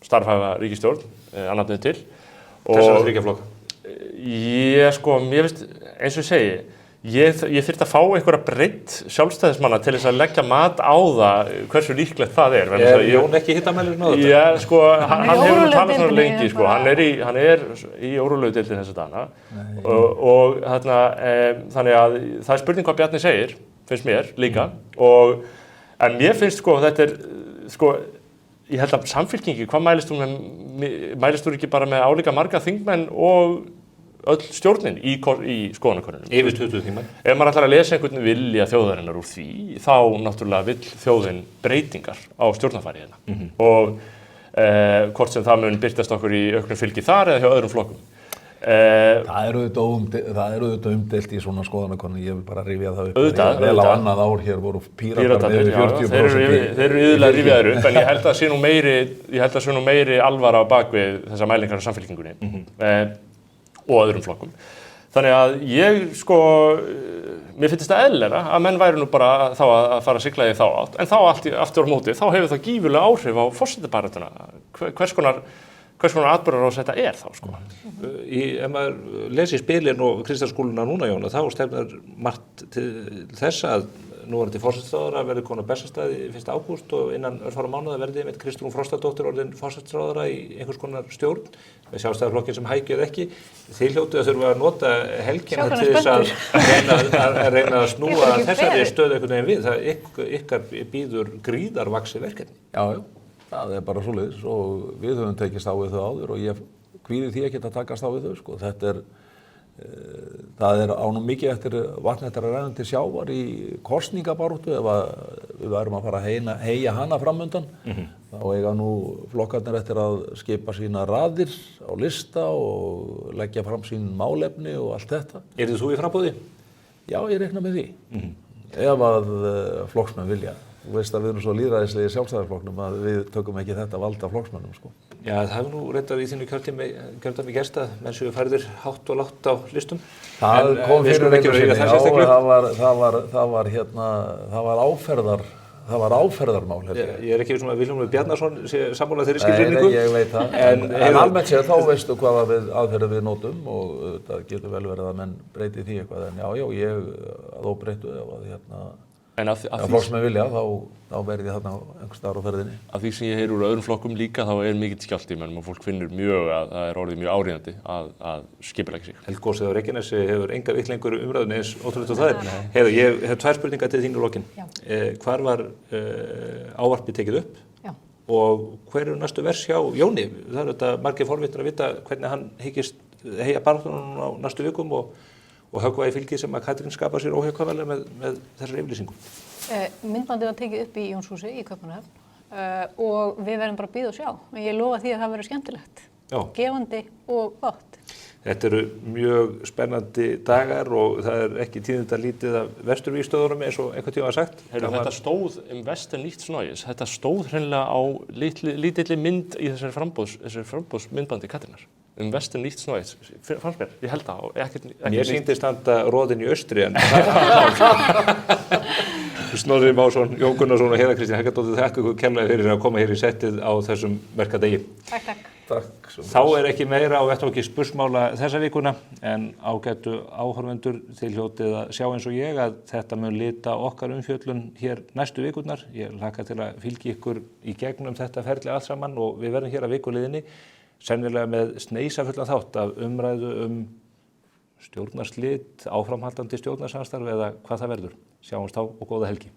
starfhæfa ríkisstjórn, annarnið til. Þessara þriggja flokka? Ég finnst, eins og ég segi, ég þyrfti að fá einhverja breidd sjálfstæðismanna til þess að leggja mat á það hversu líklegt það er. Jón ekki hittamælirinn á þetta? Já, sko, hann hefur nú talað svona lengi, sko, hann er í órólögudeildinni þessa dagana og þannig að það er spurning hvað Bjarni segir, finnst mér líka, en mér finnst, sko, þetta er, sko, ég held að Samfylkingi, hvað mælist þú ekki bara með álíka marga þingmenn og öll stjórnin í skoðanakönnunum. Yfir 20 þingmenn. Ef maður ætlar að lesa einhvern vilja þjóðarinnar úr því, þá náttúrulega vill þjóðin breytingar á stjórnarfari hérna. Og hvort sem það mun birtast okkur í auknu fylgi þar eða hjá öðrum flokkum. Það eru auðvitað umdeilt í svona skoðanakönnun, ég vil bara rifja það upp. Auðvitað. Vel á annað ár hér voru Píratar með 40%. Þeir eru iðulega rifjaðir upp, en ég held að sé nú meiri alvara á bakvið þessar mælingar á Samfylkingunni. Og öðrum flokkum. Þannig að mér finnst það eðlilegra að menn væru nú bara þá að fara að sigla í þá átt, en þá aftur á móti, þá hefur það gífurlega áhrif á forsetabaráttuna. Hvers konar atburðarás þetta er þá, sko. Ef maður lesi spilin og Kristjánsskóluna núna, Jón, þá stefnar margt til þess að núverandi forsætisráðherra verði komin á Bessastaði 1. ágúst og innan örfára mánuða verði einmitt Kristrún Frostadóttir orðin forsætisráðherra í einhvers konar stjórn með Sjálfstæðisflokkinn sem hækju eða ekki. Þið hljótið að þurfa að nota helgina til þess að reyna að snúa þessari stöðu einhvern veginn við. Það ykkar býður gríðarvaxið verkefni. Já, það er bara svoleiðis og við höfum tekist á við þau áður og ég kvíði því ekki að takast á við þau, sko. Það er ánum mikið eftir vatn eftir að renna til sjávar í kosningabaráttu ef við værum að fara að heyja hana framundan. Þá eiga nú flokkarnir eftir að skipa sína raðir á lista og leggja fram sín málefni og allt þetta. Yrðir þú í framboði? Já, ég reikna með því. Ef að flokksmenn vilja. Þú veist að við erum svo lýðræðislegir Sjálfstæðisflokknum að við tökum ekki þetta vald af flokksmönnum, sko. Já, það hefur nú reyndar í þínu kjördæmi gerst að menn séu færðir hátt og lágt á listum. Það kom fyrir einu sinni, það var áferðarmál. Ég er ekki að Vilhjálmur Bjarnason sé sammála þeirri skilgreiningu. Nei, ég veit það. En almennt séð þá veistu hvaða aðferðir við notum og það getur vel verið að menn breyti því eitthvað. En já, ég að óbreyttu ef að flokksmenn vilja, þá verði ég þarna einhvers staðar á ferðinni. Af því sem ég heyri úr öðrum flokkum líka, þá er mikill skjálfti í mönnum og fólk finnur mjög að það er orðið mjög áríðandi að skipuleggja sig. Eldgosið á Reykjanesi hefur enga vittlengur umræðunni eins ótrúlegt og það er. Heiða, ég hef tvær spurningar til þín í lokin. Hvar var ávarpið tekið upp? Já. Og hver eru næstu vers hjá Jóni? Það er þetta margir forvitnir að vita hvernig hann hyggist heyja baráttunum á næstu vikum og höggva í fylgið sem að Katrín skapar sér óhjákvæmilega með þessar yfirlýsingum. Myndbandið var tekið upp í Jónshúsi í Kaupmannahöfn og við verðum bara að bíða og sjá. Ég lofa því að það verður skemmtilegt, gefandi og gott. Þetta eru mjög spennandi dagar og það er ekki tíðindalítið af vesturvígstöðunum eins og einhvern tíma var sagt. Þetta stóð Western nýtt snóis, þetta stóð hreinlega á lítilli mynd í þessari framboðsmyndbandi Katrínar. Western nýtt snóið, fannst mér, ég held það og ekkert Mér sýndist standa roðin í austri en Snorri Másson, Jón Gunnarsson og Heiða Kristín Helgadóttir, þakka ykkur kærlega fyrir að koma hér í settið á þessum merkadegi. Takk. Þá ekki meira á vettvangi spursmála þessa vikuna en ágætu áhorfendur til hljótið að sjá eins og ég að þetta mun lita okkar umfjöllun hér næstu vikurnar. Ég hlakka til að fylgja ykkur í gegnum þetta ferli allt saman og við verðum hér að vikuliðinni sennilega með sneisafullan þátt af umræðu stjórnarslit, áframhaldandi stjórnarsamstarf eða hvað það verður. Sjáumst þá og góða helgi.